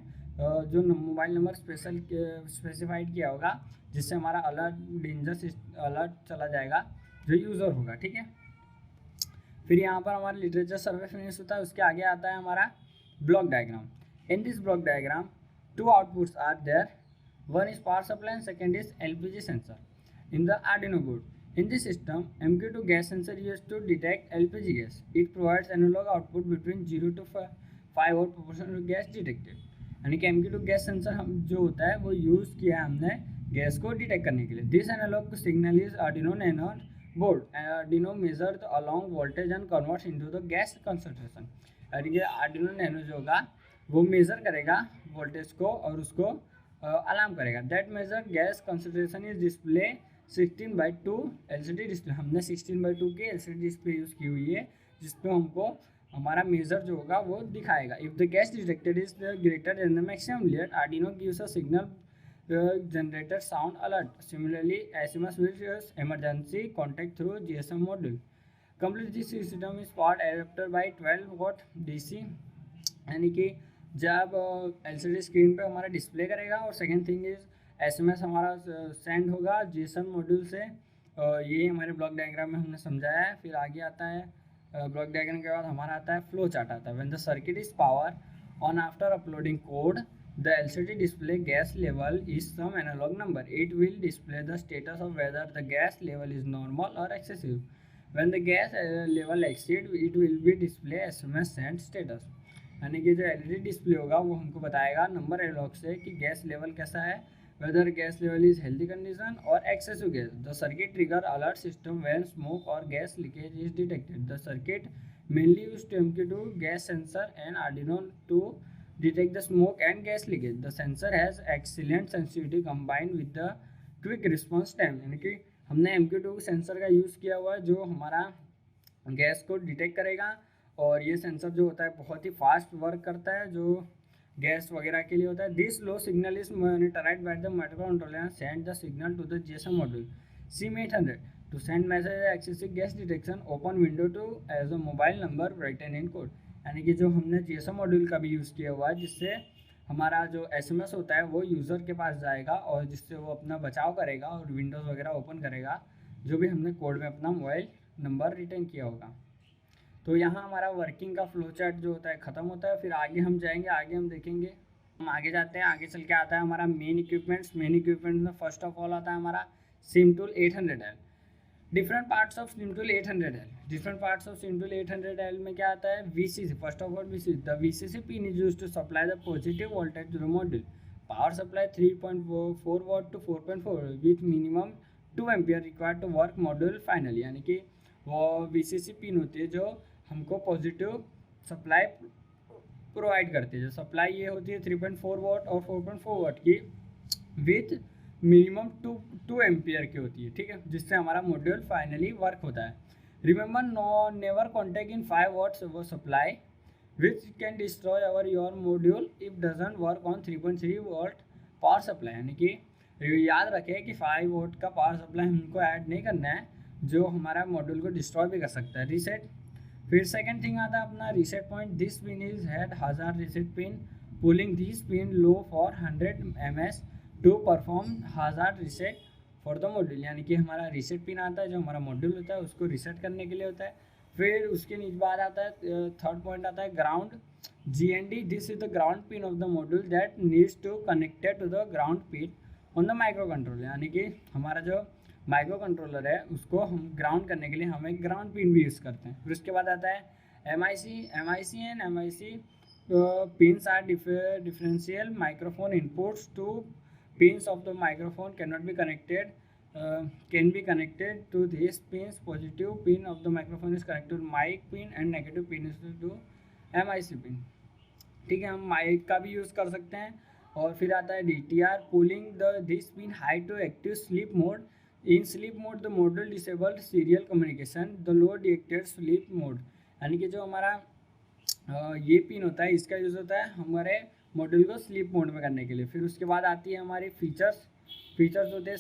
जो मोबाइल नंबर स्पेसिफाइड किया होगा, जिससे हमारा अलर्ट चला जाएगा जो यूज़र होगा। ठीक है, फिर यहाँ पर हमारा लिटरेचर सर्वे फिनिश होता है। उसके आगे आता है हमारा block diagram. In this block diagram 2 outputs are there, one is power supply and second is LPG sensor in the Arduino board. In this system, MQ2 gas sensor used to detect LPG gas. It provides analog output between 0 to 5 volt proportional to gas detected। यानी कि MQ2 gas sensor हम जो होता है वो use किया है हमने गैस को डिटेक्ट करने के लिए। This analog signal is Arduino Nano board, Arduino measure the अलोंग voltage and converts into the gas concentration. यानी कि आर्डिनो नैनो जो होगा वो मेज़र करेगा वोल्टेज को और उसको अलार्म करेगा। That measure gas concentration is display 16/2 LCD display. हमने 16/2 की LCD डिस्प्ले यूज़ की हुई है जिसपे हमको हमारा मेजर जो होगा वो दिखाएगा। If the gas detected is greater than the maximum limit, Arduino gives a signal generator sound alert. Similarly, SMS will use emergency contact through GSM module. Complete this system is powered adapter by 12 watt DC, यानी कि जब LCD screen पे हमारा display करेगा, और second thing is SMS हमारा send होगा GSM module से। ये हमारे ब्लॉक डायग्राम में हमने समझाया है। फिर आगे आता है ब्लॉक डायग्राम के बाद हमारा आता है फ्लो चार्ट आता है। When the circuit is power on after uploading code, the LCD display gas level is some analog number. It will display the status of whether the gas level is normal or excessive. When the gas level exceed, it will be display SMS sent status। यानी कि जो LED display होगा वो हमको बताएगा number analogue से कि gas level कैसा है, whether gas level is healthy condition or excessive gas। The circuit trigger alert system when smoke or gas leakage is detected। The circuit mainly used to MQ2 gas sensor and Arduino to detect the smoke and gas leakage। The sensor has excellent sensitivity combined with the quick response time। यानी कि हमने MQ2 sensor का use किया हुआ है जो हमारा gas को डिटेक्ट करेगा, और ये सेंसर जो होता है बहुत ही फास्ट वर्क करता है जो गैस वगैरह के लिए होता है। This low signal is monitored by the microcontroller send the signal to the GSM module SIM800 to send message excessive gas detection। open window to as a mobile number written in code। यानी कि जो हमने GSM module का भी use किया हुआ है जिससे हमारा जो SMS होता है वो यूज़र के पास जाएगा और जिससे वो अपना बचाव करेगा और विंडोज़ वगैरह ओपन करेगा जो भी हमने कोड में अपना मोबाइल नंबर रिटर्न किया होगा। तो यहाँ हमारा वर्किंग का फ्लो चार्ट जो होता है ख़त्म होता है। फिर आगे हम जाएंगे, आगे हम देखेंगे, हम आगे जाते हैं। आगे चल के आता है हमारा मेन इक्विपमेंट्स। मेन इक्विपमेंट में फर्स्ट ऑफ ऑल आता है हमारा SIMTool 800L। Different parts of SIMTool 800L। Different parts of SIMTool 800L में क्या आता है, VCC। First of all VCC, the VCC pin is used to supply the positive voltage to the module. Power supply 3.4 watt to 4.4 with minimum 2 ampere required to work module finally. यानी कि वो VCC pin होती है जो हमको positive supply provide करती है। जो सप्लाई ये होती है 3.4 वाट और 4.4 वाट की विथ मिनिमम 2 एम्पियर की होती है, ठीक है, जिससे हमारा मॉड्यूल फाइनली वर्क होता है। Remember never contact in 5 watts वो supply which can destroy our your module if doesn't work on 3.3 watt power supply. यानी कि याद रखें कि 5 वाट का पावर सप्लाई हमको ऐड नहीं करना है जो हमारा मॉड्यूल को डिस्ट्रॉय भी कर सकता है। रीसेट, फिर सेकंड थिंग आता है अपना reset point. This pin is had हज़ार reset pin pulling this pin low for 100 ms to perform हज़ार रीसेट फॉर द मॉड्यूल। यानी कि हमारा रीसेट पिन आता है जो हमारा मॉड्यूल होता है उसको रीसेट करने के लिए होता है। फिर उसके नीचे बाद आता है थर्ड पॉइंट आता है ground, GND, this is the ground pin of the module that needs to connected to the ground pin on the micro controller. यानी कि हमारा जो माइक्रो कंट्रोलर है उसको हम ग्राउंड करने के लिए हम एक ग्राउंड पिन भी यूज़ करते हैं। फिर उसके बाद आता है MIC and MIC pins are differential microphone inputs to pins of the microphone cannot be connected can be connected to these pins. Positive pin of the microphone is connected to mic pin and negative pin is to MIC pin, ठीक है। हम mic का भी use कर सकते हैं। और फिर आता है DTR, pulling the this pin high to active sleep mode. In sleep mode the module disabled serial communication the low deactivated sleep mode. यानी कि जो हमारा ये पिन होता है इसका यूज़ होता है हमारे मॉड्यूल को स्लीप मोड में करने के लिए। फिर उसके बाद आती है हमारी फीचर्स होते हैं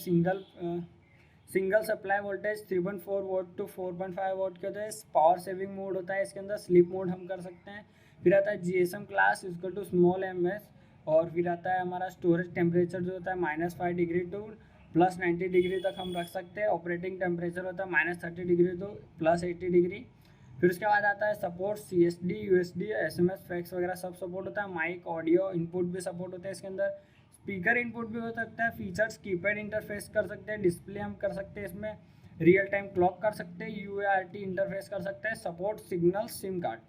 single supply voltage 3.4 watt to 4.5 watt के होते हैं। पावर सेविंग मोड होता है इसके अंदर, स्लीप मोड हम कर सकते हैं। फिर आता है GSM class equal to small ms। और फिर आता है हमारा स्टोरेज टेम्परेचर जो होता है -5 डिग्री टू +90 डिग्री तक हम रख सकते हैं। ऑपरेटिंग टेम्परेचर होता है -30 डिग्री टू +80 डिग्री। फिर उसके बाद आता है support CSD, USD, SMS, fax वगैरह सब सपोर्ट होता है। माइक ऑडियो इनपुट भी सपोर्ट होता है इसके अंदर। स्पीकर इनपुट भी हो सकता है। फीचर्स कीपैड इंटरफेस कर सकते हैं, डिस्प्ले हम कर सकते हैं इसमें, रियल टाइम क्लॉक कर सकते हैं, UART इंटरफेस कर सकते हैं, सपोर्ट सिग्नल सिम कार्ड,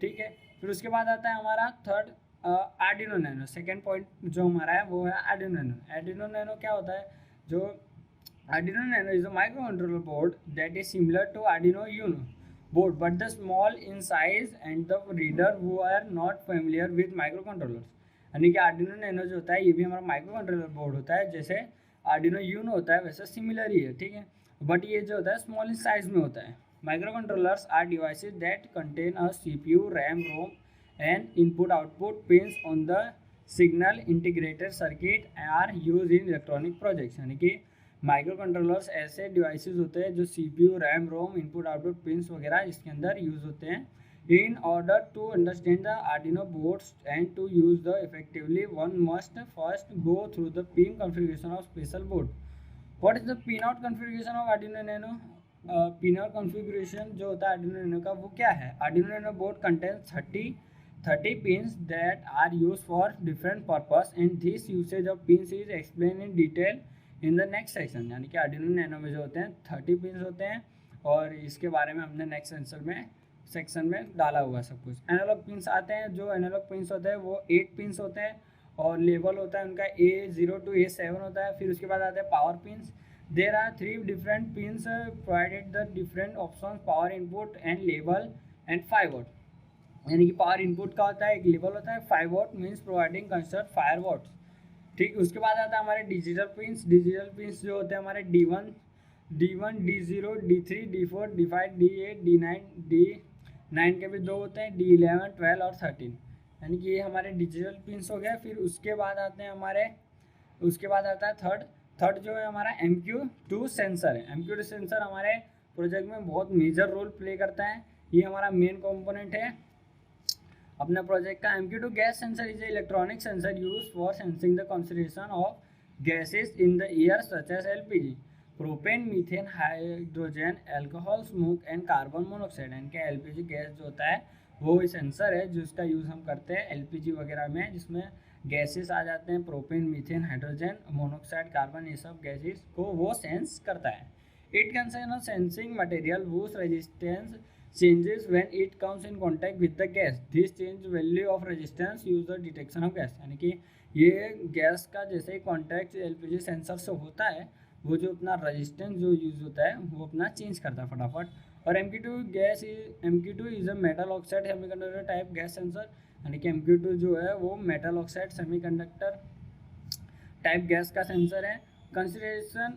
ठीक है। फिर उसके बाद आता है हमारा third Arduino nano. Second point जो हमारा है वो है आर्डिनो नैनो। आर्डिनो नैनो क्या होता है? जो Arduino nano is a micro controller board that is similar to Arduino Uno board but the small in size and the reader who are not familiar with microcontrollers। यानी कि Arduino nano जो होता है ये भी हमारा माइक्रो कंट्रोलर बोर्ड होता है, जैसे आर्डिनो यूनो होता है वैसे सिमिलर ही है, ठीक है। बट ये जो होता है स्मॉल इन साइज में होता है। Micro controllers are devices that contain a CPU, RAM, ROM and input output pins on the signal integrated circuit are use in electronic projects. यानी कि माइक्रो कंट्रोलर्स ऐसे डिवाइसेस होते हैं जो CPU, RAM, ROM, input output pins वगैरह इसके अंदर use होते हैं। In order to understand the Arduino boards and to use the effectively one must first go through the pin configuration of special board. What is the pin out configuration of Arduino Nano? Pin out configuration जो होता है Arduino Nano का वो क्या है? Arduino Nano board contains 30 pins that are used for different purpose and this usage of pins is explained in detail in the next section. यानी कि Arduino nano में जो होते हैं 30 पिन्स होते हैं और इसके बारे में हमने नेक्स्ट सेक्शन में डाला हुआ है सब कुछ। एनालॉग पिन्स आते हैं, जो एनालॉग पिन्स होते हैं वो 8 पिन्स होते हैं और लेवल होता है उनका A0 to A7 होता है। फिर उसके बाद आते हैं power pins. There are 3 different pins provided the different option power input and level and 5 watt. यानी कि पावर इनपुट का होता है, एक लेवल होता है, 5 वाट मीन्स प्रोवाइडिंग कंस्ट्रक्ट 5 वाट्स, ठीक। उसके बाद आता है हमारे डिजिटल पिन्स जो होते हैं हमारे D1, D0, D3, D4, D5, D8, D9 के भी 2 होते हैं, D11, 12 और 13। यानी कि ये हमारे डिजिटल पिन्स हो गए। फिर उसके बाद आते हैं उसके बाद आता है थर्ड जो है हमारा MQ2 सेंसर है। MQ2 सेंसर हमारे प्रोजेक्ट में बहुत मेजर रोल प्ले करता है। ये हमारा मेन कंपोनेंट है अपने प्रोजेक्ट का। MQ2 gas sensor is electronic sensor use for sensing the concentration of gases in the air such as LPG, propane, methane, hydrogen, alcohol, smoke and carbon monoxide. इनके LPG gas जो होता है वो sensor है जिसका use हम करते हैं LPG वगैरह में, जिसमें गैसेस आ जाते हैं, propane, methane, hydrogen, monoxide, carbon, ये सब गैसेस को वो सेंस करता है। It concern a sensing material whose resistance changes when it comes in contact with the gas. This change value of resistance use the detection of gas। यानी कि ये gas का जैसे ही कॉन्टैक्ट LPG सेंसर से होता है वो जो अपना रेजिस्टेंस जो यूज़ होता है वो अपना चेंज करता है फटाफट। और MQ2 is a metal oxide semiconductor type gas sensor यानी कि MQ2 जो है वो metal oxide semiconductor type gas का सेंसर है। concentration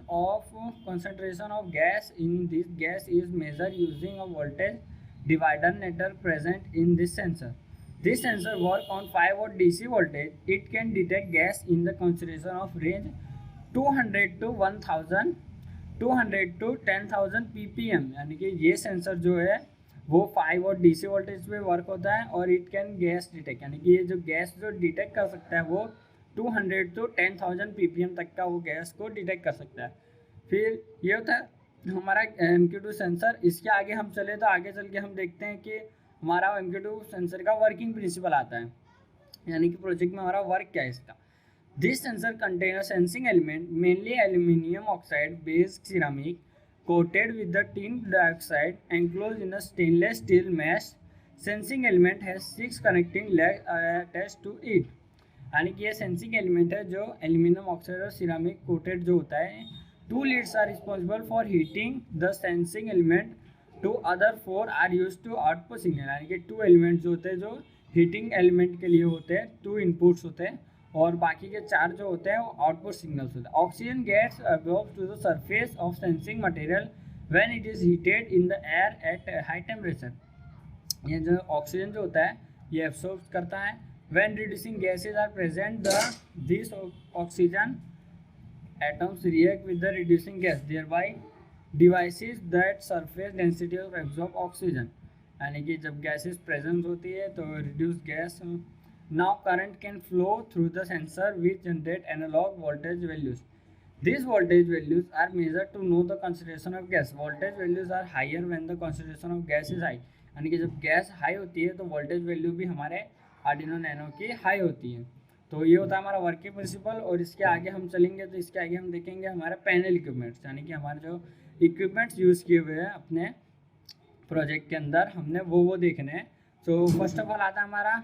of gas in this gas is measured using a voltage divider network present in this sensor. This sensor work on 5 watt DC voltage. It can detect gas in the concentration of range 200 to 1000 200 to 10,000 ppm, यानी कि ये sensor जो है वो 5 volt DC voltage पे work होता है और इट कैन गैस डिटेक्ट, यानी कि ये जो गैस जो डिटेक्ट कर सकता है वो 200 to 10,000 ppm तक का वो गैस को डिटेक्ट कर सकता है। फिर ये होता है हमारा MQ2 सेंसर। इसके आगे हम चले तो आगे चल के हम देखते हैं कि हमारा MQ2 सेंसर का वर्किंग प्रिंसिपल आता है, यानी कि प्रोजेक्ट में हमारा वर्क क्या है इसका। This sensor contains a sensing element, mainly aluminum oxide based ceramic, coated with the tin dioxide, enclosed in a stainless steel mesh. Sensing element has 6 connecting legs attached to it. यानी कि ये sensing element है जो aluminium oxide और ceramic coated जो होता है। 2 leads are responsible for heating the sensing element. 2 other 4 are used to output signal, यानी कि 2 एलिमेंट्स जो होते हैं जो हीटिंग एलिमेंट के लिए होते हैं, 2 इनपुट्स होते हैं और बाकी के 4 जो होते हैं वो आउटपुट सिग्नल्स होते हैं। Oxygen gets absorb to the surface of sensing material when it is heated in the air at high temperature. ये जो ऑक्सीजन जो होता है ये एब्सॉर्ब करता है। When reducing gases are present this oxygen atoms react with the reducing gas thereby devices that surface density of absorb oxygen, यानी कि जब गैसेज प्रेजेंट होती है तो reduce gas. Now current can flow through the sensor which generate analog voltage values. These voltage values are measured to know the concentration of gas. Voltage values are higher when the concentration of gas is high. यानी कि जब gas high होती है तो voltage value भी हमारे Arduino nano की high होती है। तो ये होता है हमारा वर्किंग प्रिंसिपल। और इसके आगे हम चलेंगे तो इसके आगे हम देखेंगे हमारा पैनल इक्विपमेंट्स, यानी कि हमारे जो इक्विपमेंट्स यूज़ किए हुए हैं अपने प्रोजेक्ट के अंदर हमने वो देखने हैं। तो फर्स्ट ऑफ ऑल आता है हमारा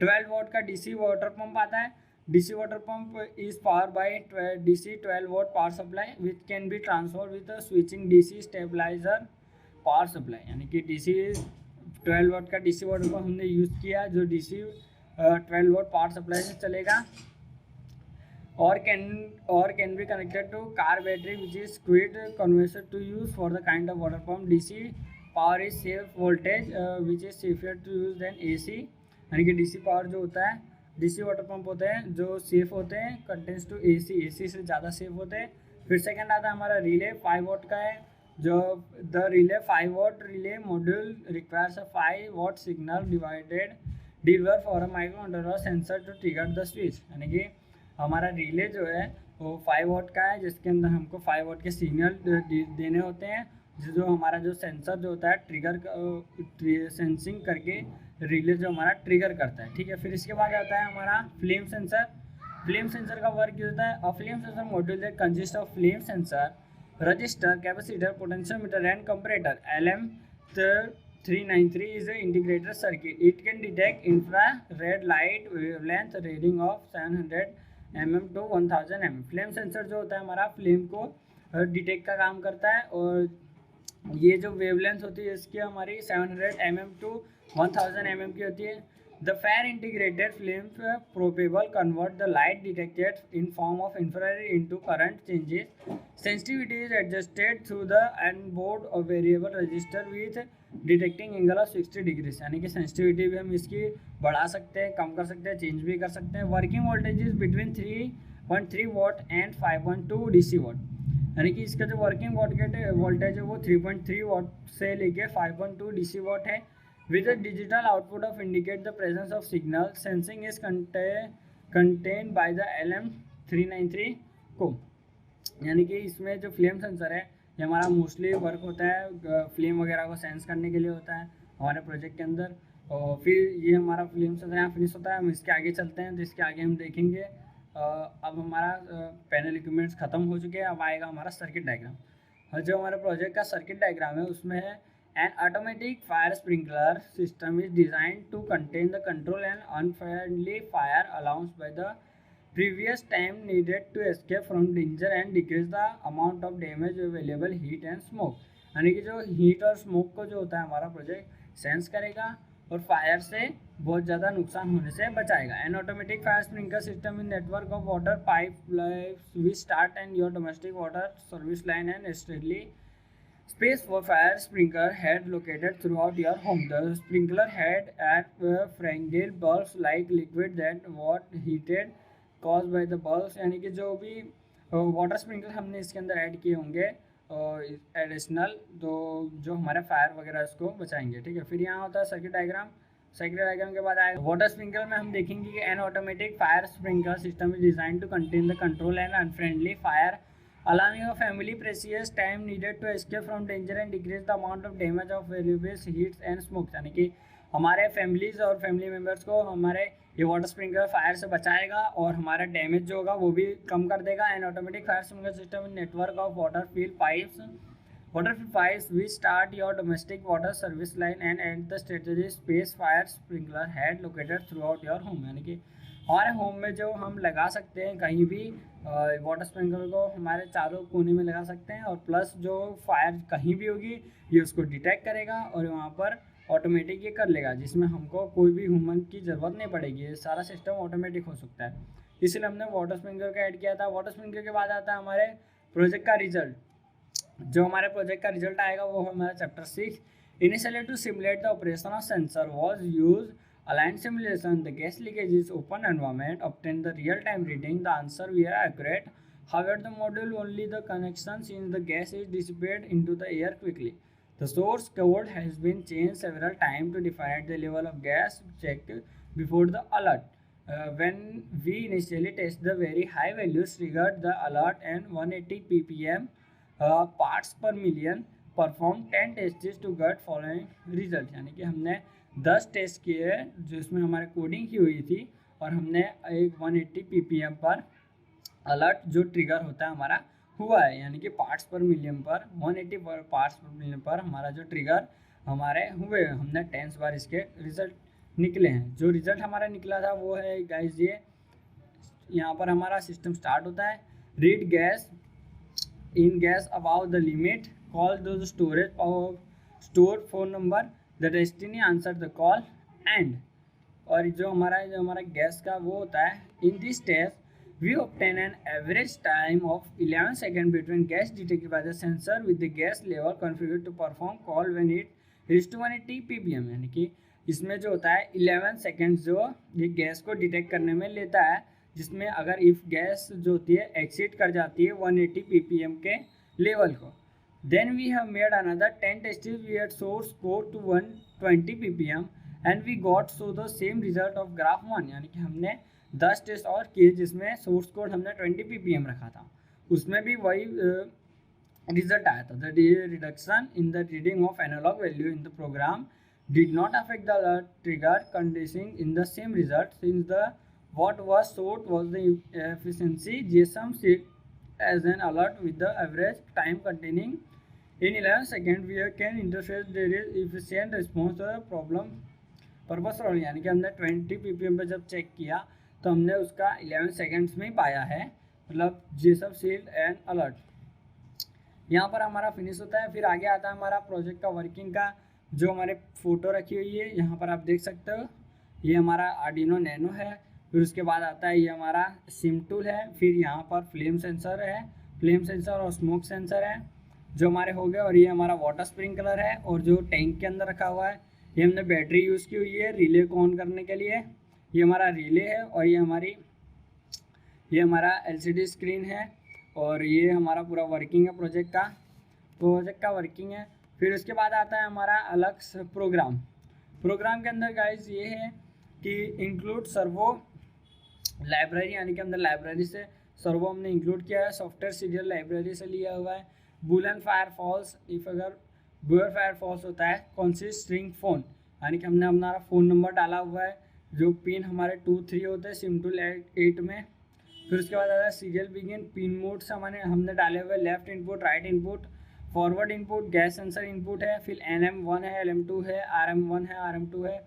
12 वोल्ट का DC वाटर पंप आता है। DC water pump is power by DC 12 volt power supply which can be transfer with switching DC stabilizer power supply, यानी कि DC 12 वोल्ट का DC वाटर पंप हमने यूज़ किया जो DC 12 वोल्ट पावर सप्लाई से चलेगा और can be connected to car battery which is quid converter to use for the kind of water pump. DC power is safe voltage which is safer to use than AC, यानी कि DC power जो होता है DC water pump होते हैं जो safe होते हैं कंटेंस टू AC से ज़्यादा सेफ होते हैं। फिर सेकंड आता है हमारा रिले 5 वोट का है जो the relay 5 volt relay module requires a 5 volt signal deliver for a microcontroller sensor to trigger the switch, यानी कि हमारा रिले जो है वो 5 वोट का है जिसके अंदर हमको 5 वोट के सिग्नल देने होते हैं जो हमारा जो सेंसर जो होता है ट्रिगर सेंसिंग करके रिले जो हमारा ट्रिगर करता है। ठीक है, फिर इसके बाद आता है हमारा फ्लेम सेंसर। फ्लेम सेंसर का वर्क ये होता है अ flame sensor module that consist of flame sensor, register, capacitor, potentiometer and comparator. LM393 is an integrated circuit. It can detect infrared light wavelength reading of 700 mm to 1000 mm। Flame sensor जो होता है हमारा flame को detect का काम करता है और ये जो वेवलेंथ होती है इसकी हमारी 700 mm to 1000 mm की होती है। The fair integrated flame probable convert the light detected in form of infrared into current changes. Sensitivity is adjusted through the end board of variable resistor with detecting angle of 60 degrees, यानी कि sensitivity भी हम इसकी बढ़ा सकते हैं, कम कर सकते हैं, चेंज भी कर सकते हैं। Working voltage is between 3.3 vote and 5.2 DC vote, यानी कि इसका जो वर्किंग वोल्टेज है वो 3.3 वोट से लेके 5.2 DC वोट है। With digital output of indicate the presence of signal. Sensing is contain by the LM393 को, यानी कि इसमें जो फ्लेम सेंसर है ये हमारा मोस्टली वर्क होता है फ्लेम वगैरह को सेंस करने के लिए होता है हमारे प्रोजेक्ट के अंदर। और फिर ये हमारा फ्लेम सेंसर यहाँ फिनिश होता है। हम इसके आगे चलते हैं तो इसके आगे हम देखेंगे अब हमारा पैनल इक्विपमेंट्स ख़त्म हो चुके हैं। अब आएगा हमारा सर्किट डायग्राम। जो हमारे प्रोजेक्ट का सर्किट डायग्राम है उसमें है an automatic fire sprinkler system is design to contain the control and unfriendly fire allowance by the previous time needed to escape from danger and decrease the amount of damage available heat and smoke, यानी कि जो heat और smoke को जो होता है हमारा project sense करेगा और फायर से बहुत ज़्यादा नुकसान होने से बचाएगा। An automatic fire sprinkler system in network of water pipe we start and your domestic water service line and straightly space for fire sprinkler head located throughout your home. The sprinkler head at Frangel bulbs like liquid that what heated caused by the bulbs, यानी कि जो भी water sprinkler हमने इसके अंदर add किए होंगे additional, तो जो हमारा फायर वगैरह इसको बचाएंगे। ठीक है, फिर यहाँ होता है सर्किट डायग्राम। सर्किट डायग्राम के बाद आएगा वाटर स्प्रिंकलर में हम देखेंगे कि an automatic fire sprinkler system is design to contain the control and unfriendly fire allowing a family precious time needed to escape from danger and decrease the amount of damage of valuable heats and smoke। यानी कि हमारे families और family members को हमारे ये water sprinkler fire से बचाएगा और हमारा डैमेज जो होगा वो भी कम कर देगा। And automatic fire sprinkler system in network of water field pipes we start your domestic water service line and at the strategic space fire sprinkler head located throughout your home। यानी कि हमारे home में जो हम लगा सकते हैं कहीं भी वाटर स्प्रिंकलर को हमारे चारों कोने में लगा सकते हैं, और प्लस जो फायर कहीं भी होगी ये उसको डिटेक्ट करेगा और वहाँ पर ऑटोमेटिक ये कर लेगा, जिसमें हमको कोई भी ह्यूमन की ज़रूरत नहीं पड़ेगी। ये सारा सिस्टम ऑटोमेटिक हो सकता है, इसलिए हमने वाटर स्प्रिंकलर का ऐड किया था। वाटर स्प्रिंकलर के बाद आता है हमारे प्रोजेक्ट का रिजल्ट। जो हमारे प्रोजेक्ट का रिजल्ट आएगा वो हमारा chapter 6। Initially to simulate the operation of sensor was use aligned simulation. The gas leakage is open environment. Obtain the real-time reading. The answer we are accurate. However, the module only the connection since the gas is dissipated into the air quickly. The source code has been changed several times to define the level of gas checked before the alert. When we initially test the very high values triggered the alert and 180 ppm parts per million. Perform 10 tests to get following result। यानी कि हमने 10 test किए जिसमें हमारे coding की हुई थी और हमने एक 180 ppm पर अलर्ट जो ट्रिगर होता है हमारा हुआ है, यानी कि पार्ट्स पर मिलियन पर 180 पार्ट्स पर मिलियन पर हमारा जो ट्रिगर हमारे हुए, हमने 10 बार इसके रिजल्ट निकले हैं। जो रिजल्ट हमारा निकला था वो है गाइस ये, यहाँ पर हमारा सिस्टम स्टार्ट होता है। Read gas in gas about the limit, call the storage of store phone number, the destiny answer the call end. और जो हमारा गैस का वो होता है, in this test we obtain an average time of 11 second between gas detected by the sensor with the gas level configured to perform call when it reach to 180 ppm। यानी कि इसमें जो होता है 11 सेकेंड जो ये गैस को detect करने में लेता है, जिसमें अगर इफ़ गैस जो होती है एक्सीड कर जाती है 180 ppm के लेवल को। Then we have made another 10 tests we had source code to 120 ppm and we got so the same result of graph 1। यानी कि हमने 10 टेस्ट और किए जिसमें सोर्स कोड हमने 20 ppm रखा था, उसमें भी वही रिजल्ट आया था। The reduction in the reading of analog value in the program did not affect the alert trigger condition in the same result since the what was sought was the efficiency GSM set as an alert with the average time containing in 11 seconds we can interface there is efficient response to the problem purpose role। यानी कि हमने 20 ppm पे जब check किया तो हमने उसका 11 seconds में ही पाया है, मतलब जीएसएम सील्ड एंड अलर्ट। यहाँ पर हमारा फिनिश होता है। फिर आगे आता है हमारा प्रोजेक्ट का वर्किंग का, जो हमारे फ़ोटो रखी हुई है यहाँ पर आप देख सकते हो। ये हमारा आर्डिनो नैनो है। फिर उसके बाद आता है ये हमारा सिम टूल है। फिर यहाँ पर फ्लेम सेंसर है, फ्लेम सेंसर और स्मोक सेंसर है जो हमारे हो गए। और ये हमारा वाटर स्प्रिंकलर है, और जो टैंक के अंदर रखा हुआ है ये हमने बैटरी यूज़ की हुई है रिले को ऑन करने के लिए। ये हमारा रिले है, और ये हमारा एलसीडी स्क्रीन है, और ये हमारा पूरा वर्किंग है प्रोजेक्ट का वर्किंग है। फिर उसके बाद आता है हमारा अलग प्रोग्राम के अंदर गाइस ये है कि इंक्लूड सर्वो लाइब्रेरी, यानी कि अंदर लाइब्रेरी से सर्वो हमने इंक्लूड किया है। सॉफ्टवेयर सीरियल लाइब्रेरी से लिया हुआ है। बुलियन फायर फॉल्स, इफ अगर बुलियन फायर फॉल्स होता है कॉन्सिस्ट स्ट्रिंग फ़ोन, यानी कि हमने हमारा फ़ोन नंबर डाला हुआ है, जो पिन हमारे 2 3 होते हैं सिम टूल 8 में। फिर उसके बाद आता है सीरियल बिगिन, पिन मोड से हमने डाले हुए left input, right input, forward input, gas sensor input है। फिर NM1 है, LM2 है, RM1 है, RM2 है।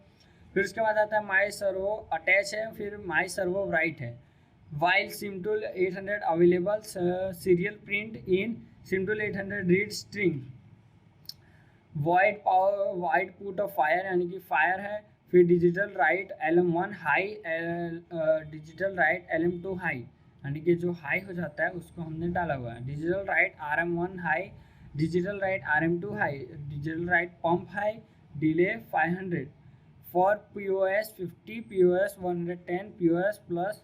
फिर उसके बाद आता है माई सर्वो अटैच है, फिर माई सर्वो राइट है। While SIM tool 800 available, serial print इन SIM tool 800 read string. Wide put off fire यानी कि फायर है, फिर digital right LM1 high, digital right LM2 high यानी कि जो हाई हो जाता है उसको हमने डाला हुआ है, digital write RM1 high, digital write RM2 high, digital write pump high, delay 500 for POS 50, POS 110, POS plus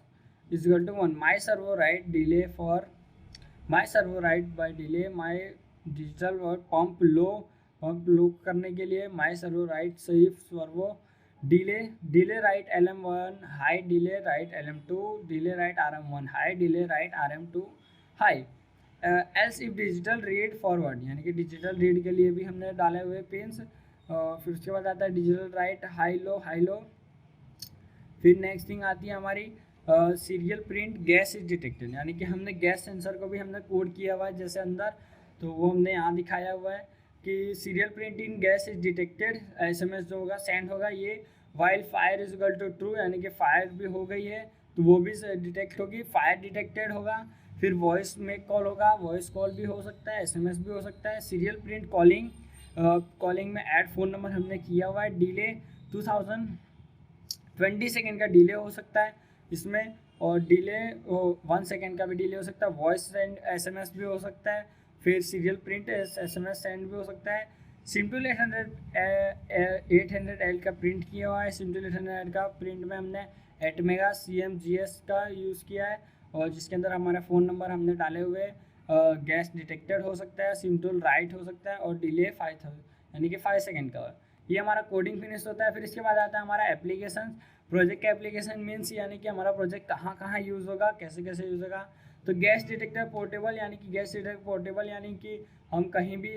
is equal to 1, my servo write delay for my servo write by delay, my digital और pump low करने के लिए my servo write सही servo delay write LM1 high, delay write LM2, delay write RM1 high, delay write RM2 high, else if digital read forward यानी कि digital read के लिए भी हमने डाले हुए पिन्स। फिर उसके बाद आता है डिजिटल राइट हाई लो। फिर नेक्स्ट थिंग आती है हमारी serial print gas is detected यानी कि हमने गैस सेंसर को भी हमने कोड किया हुआ है जैसे अंदर, तो वो हमने यहाँ दिखाया हुआ है कि serial print in gas is detected, SMS जो होगा सेंड होगा ये, while fire is equal to true यानी कि फायर भी हो गई है तो वो भी डिटेक्ट होगी, फायर डिटेक्टेड होगा। फिर वॉइस मेक कॉल होगा, वॉइस कॉल भी हो सकता है, SMS भी हो सकता है। सीरियल प्रिंट कॉलिंग में ऐड फ़ोन नंबर हमने किया हुआ है, डिले 2020 सेकेंड का डिले हो सकता है इसमें, और डिले 1 सेकेंड का भी डिले हो सकता है, वॉइस सेंड SMS भी हो सकता है, फिर सीरियल प्रिंट SMS सेंड भी हो सकता है। सिम्पल 800L का प्रिंट किया हुआ है, सिम्पल 800L का प्रिंट में हमने एटमेगा CMGS का यूज़ किया है और जिसके अंदर हमारा फ़ोन नंबर हमने डाले हुए, गैस डिटेक्टेड हो सकता है, सिम्पल राइट हो सकता है और डिले 5000 यानी कि 5 सेकेंड का। ये हमारा कोडिंग फिनिश होता है। फिर इसके बाद आता है हमारा एप्लीकेशन। प्रोजेक्ट का एप्लीकेशन मीन्स यानी कि हमारा प्रोजेक्ट कहाँ कहाँ यूज़ होगा, कैसे कैसे यूज़ होगा। तो गैस डिटेक्टर पोर्टेबल यानी कि गैस डिटेक्टर पोर्टेबल यानी कि हम कहीं भी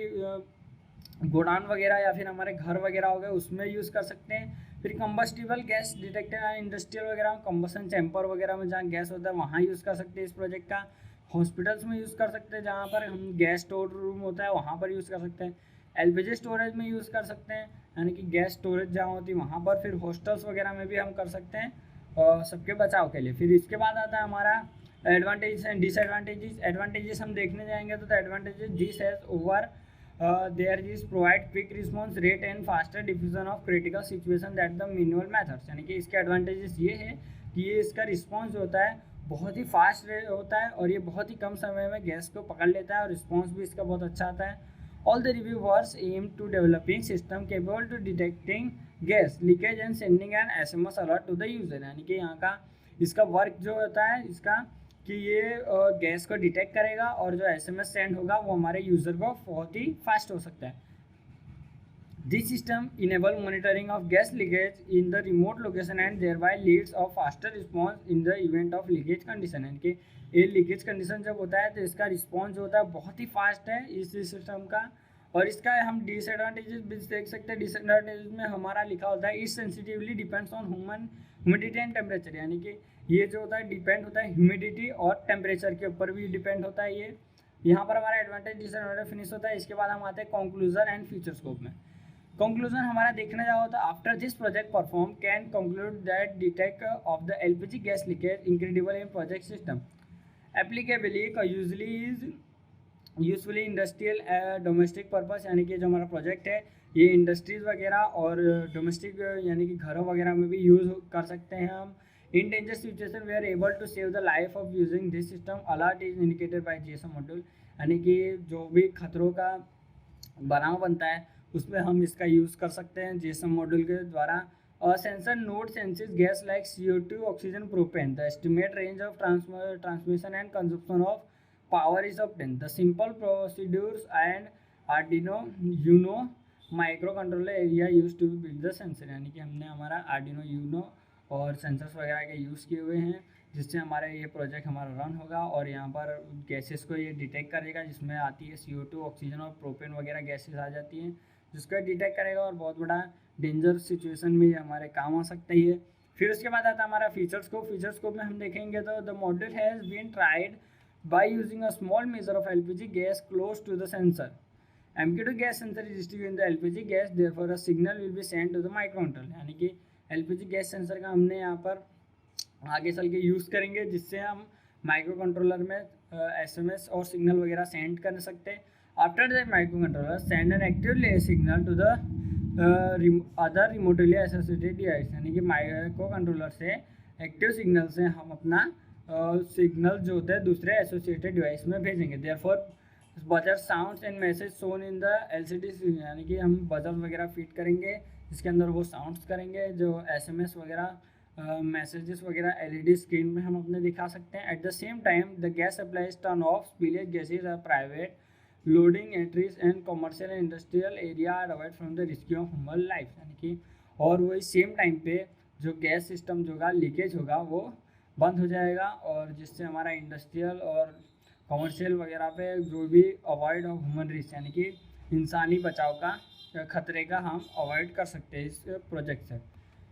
गोडाउन वगैरह या फिर हमारे घर वगैरह हो गए उसमें यूज़ कर सकते हैं। फिर कंबस्टिबल गैस डिटेक्टर यानी इंडस्ट्रियल वगैरह कंबसन चैम्बर वगैरह में जहाँ गैस होता है वहाँ यूज़ कर सकते हैं इस प्रोजेक्ट का। हॉस्पिटल्स में यूज़ कर सकते हैं, जहाँ पर हम गैस स्टोर रूम होता है वहाँ पर यूज़ कर सकते हैं। LPG स्टोरेज में यूज़ कर सकते हैं यानी कि गैस स्टोरेज जहाँ होती है वहाँ पर। फिर हॉस्टल्स वगैरह में भी हम कर सकते हैं सबके बचाव के लिए। फिर इसके बाद आता है हमारा एडवांटेजेस एंड डिसएडवांटेजेस। एडवांटेजेस हम देखने जाएंगे तो advantages this has over there is provide quick response rate and faster diffusion of critical situation that the manual methods. यानी कि इसके एडवांटेजेस ये है कि ये इसका रिस्पॉन्स जो होता है बहुत ही फास्ट होता है और ये बहुत ही कम समय में गैस को पकड़ लेता है और रिस्पॉन्स भी इसका बहुत अच्छा आता है। All the reviewers aim to developing system capable to detecting gas leakage and sending an SMS alert to the user। यानी कि यहाँ का इसका वर्क जो होता है इसका कि ये गैस को डिटेक्ट करेगा और जो SMS सेंड होगा वो हमारे यूज़र को बहुत ही फास्ट हो सकता है। This system enable monitoring of gas leakage in the remote location and thereby Leeds of faster response in the event of leakage condition. यानी कि ये लीकेज कंडीशन जब होता है तो इसका रिस्पॉन्स जो होता है बहुत ही फास्ट है इस सिस्टम का। और इसका हम डिसएडवांटेजेस भी देख सकते हैं। डिसएडवांटेजेस में हमारा लिखा होता है इस sensitively depends on humidity and temperature. यानी कि ये जो होता है डिपेंड होता है ह्यूमिडिटी और टेम्परेचर के ऊपर भी डिपेंड होता है ये। यहाँ पर हमारा एडवांटेज डिसएडवांटेज फिनिश होता है। इसके बाद हम आते हैं कंक्लूजन एंड फ्यूचर स्कोप में। कंक्लूजन हमारा देखने जाओ तो after this project perform can conclude that detect of the LPG gas leakage incredible in project system applicably usefully industrial domestic purpose. यानी कि जो हमारा प्रोजेक्ट है ये इंडस्ट्रीज वगैरह और डोमेस्टिक यानी कि घरों वगैरह में भी यूज़ कर सकते हैं हम। In danger situation we are able to save the life of using this system alert is indicated by GSM module. यानी कि जो भी खतरों का बनाव बनता है उसमें हम इसका यूज़ कर सकते हैं GSM मॉड्यूल के द्वारा। Sensor node senses gas like CO2 oxygen propane the estimate range of transmission and consumption of power is obtained. The simple procedures and Arduino Uno microcontroller area used to build the sensor। यानी कि हमने हमारा Arduino Uno और sensors वगैरह के use किए हुए हैं जिससे हमारा ये प्रोजेक्ट हमारा रन होगा और यहाँ पर गैसेस को ये डिटेक्ट करेगा जिसमें आती है CO2 ऑक्सीजन और प्रोपेन वगैरह गैसेस आ जाती हैं जिसको डिटेक्ट करेगा और बहुत बड़ा डेंजर सिचुएशन में ये हमारे काम आ सकता ही है। फिर उसके बाद आता है हमारा फीचर स्कोप। फीचर स्कोप में हम देखेंगे तो the module has been tried by using a small measure of LPG gas close to the sensor. MQ2 gas sensor is distributed in the LPG gas, therefore a signal will be sent to the microcontroller। यानी कि LPG gas sensor का हमने यहाँ पर आगे चल के use करेंगे जिससे हम माइक्रो कंट्रोलर में SMS और सिग्नल वगैरह सेंड कर सकते हैं। After that, microcontroller send an active signal to the other remotely associated device, यानी कि माइक्रो कंट्रोलर से एक्टिव सिग्नल से हम अपना सिग्नल जो होता है दूसरे एसोसिएटेड डिवाइस में भेजेंगे. Therefore buzzer sounds and message shown in the LCD, यानी कि हम बजर वगैरह फीड करेंगे जिसके अंदर वो साउंड्स करेंगे, जो एसएमएस वगैरह मैसेजेस वगैरह एलईडी स्क्रीन में हम अपने दिखा सकते हैं. At the same time the gas supplies turn off spillage gases are private loading entries and commercial and industrial area are avoid from the risk of human life, यानी कि और वही सेम टाइम पे जो गैस सिस्टम जो होगा leakage होगा वो बंद हो जाएगा, और जिससे हमारा इंडस्ट्रियल और कॉमर्शियल वगैरह पे जो भी अवॉइड ऑफ ह्यूमन रिस्क, यानी कि इंसानी बचाव का खतरे का हम अवॉइड कर सकते हैं इस प्रोजेक्ट से.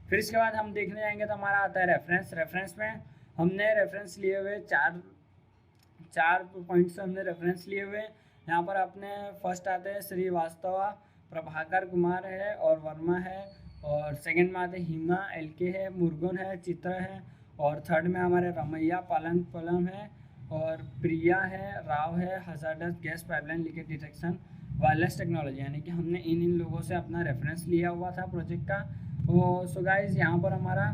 फिर इसके बाद हम देखने जाएंगे तो हमारा आता है रेफरेंस में हमने रेफरेंस लिए हुए चार पॉइंट्स हमने रेफरेंस लिए हुए. यहाँ पर अपने फर्स्ट आते हैं श्रीवास्तवा, प्रभाकर कुमार है और वर्मा है, और सेकंड में आते हैं हिमा एलके है, मुर्गन है, चित्र है, और थर्ड में हमारे रमैया पलम है, और प्रिया है, राव है, hazardous gas pipeline leakage detection wireless technology, यानी कि हमने इन लोगों से अपना रेफरेंस लिया हुआ था प्रोजेक्ट का. सो गाइज यहाँ पर हमारा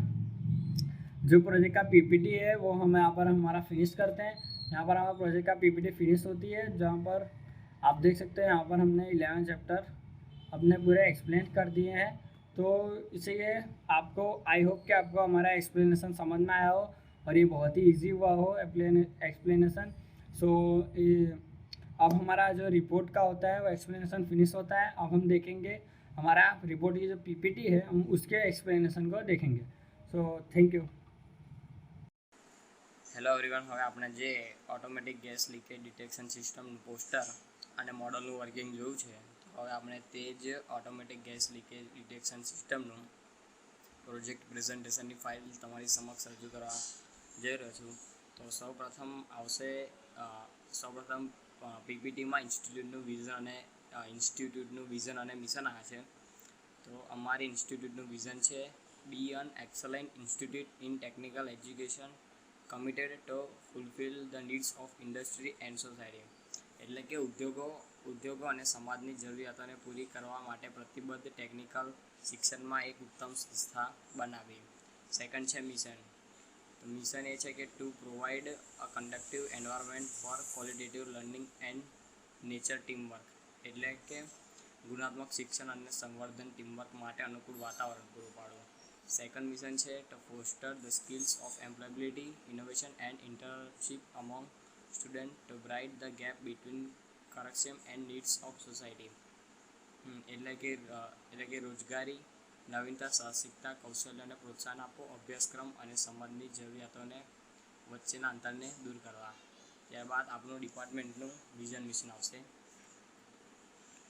जो प्रोजेक्ट का पीपीटी है वो हम यहाँ पर हमारा फिनिश करते हैं. यहाँ पर हमारा प्रोजेक्ट का पीपीटी फिनिश होती है, जहाँ पर आप देख सकते हैं यहाँ पर हमने 11 चैप्टर अपने पूरे एक्सप्लेन कर दिए हैं. तो इसीलिए आपको आई होप कि आपको हमारा एक्सप्लेनेशन समझ में आया हो और ये बहुत ही इजी हुआ हो एक्सप्लेनेशन. सो अब हमारा जो रिपोर्ट का होता है वो एक्सप्लेनेशन फिनिश होता है. अब हम देखेंगे हमारा रिपोर्ट की जो पीपीटी है हम उसके एक्सप्लेनेशन को देखेंगे. So thank you. Hello everyone, હવે આપણે જે ઓટોમેટિક ગેસ લીકેજ ડિટેક્શન સિસ્ટમનું પોસ્ટર અને મોડલનું વર્કિંગ જોયું છે, તો હવે આપણે તે જ ઓટોમેટિક ગેસ લીકેજ ડિટેક્શન સિસ્ટમનું પ્રોજેક્ટ પ્રેઝન્ટેશનની ફાઇલ તમારી સમક્ષ રજૂ કરવા જઈ રહ્યો છું. તો સૌપ્રથમ પીપીટીમાં ઇન્સ્ટિટ્યૂટનું વિઝન અને મિશન આવે છે. તો અમારી ઇન્સ્ટિટ્યૂટનું વિઝન છે be an excellent institute in technical education committed to fulfil the needs of industry and society, એટલે કે ઉદ્યોગો અને સમાજની જરૂરિયાતોને પૂરી કરવા માટે પ્રતિબદ્ધ ટેકનિકલ શિક્ષણમાં એક ઉત્તમ સંસ્થા બનાવી. સેકન્ડ છે મિશન. તો મિશન એ છે કે to provide a conductive environment for qualitative learning and nature teamwork, એટલે કે ગુણાત્મક શિક્ષણ અને સંવર્ધન ટીમવર્ક માટે અનુકૂળ વાતાવરણ પૂરું પાડવું. સેકન્ડ મિશન છે to foster the skills of employability, innovation and internship among student to bridge the gap between correction and needs of society, એટલે કે રોજગારી, નવીનતા, સાહસિકતા, કૌશલ્યને પ્રોત્સાહન આપો, અભ્યાસક્રમ અને સમાજની જરૂરિયાતોને વચ્ચેના અંતરને દૂર કરવા. ત્યારબાદ આપણું ડિપાર્ટમેન્ટનું વિઝન મિશન આવશે.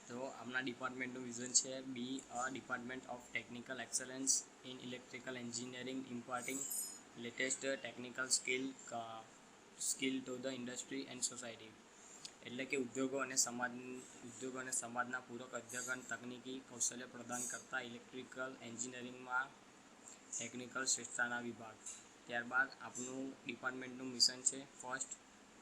તો આપણા ડિપાર્ટમેન્ટનું વિઝન છે be a department of technical excellence in electrical engineering imparting latest technical skill to the industry and society, એટલે કે ઉદ્યોગો અને સમાજના પૂરક અદ્યતન તકનીકી કૌશલ્ય પ્રદાન કરતા ઇલેક્ટ્રિકલ એન્જિનિયરિંગમાં ટેકનિકલ શ્રેષ્ઠતાના વિભાગ. ત્યારબાદ આપણું ડિપાર્ટમેન્ટનું મિશન છે first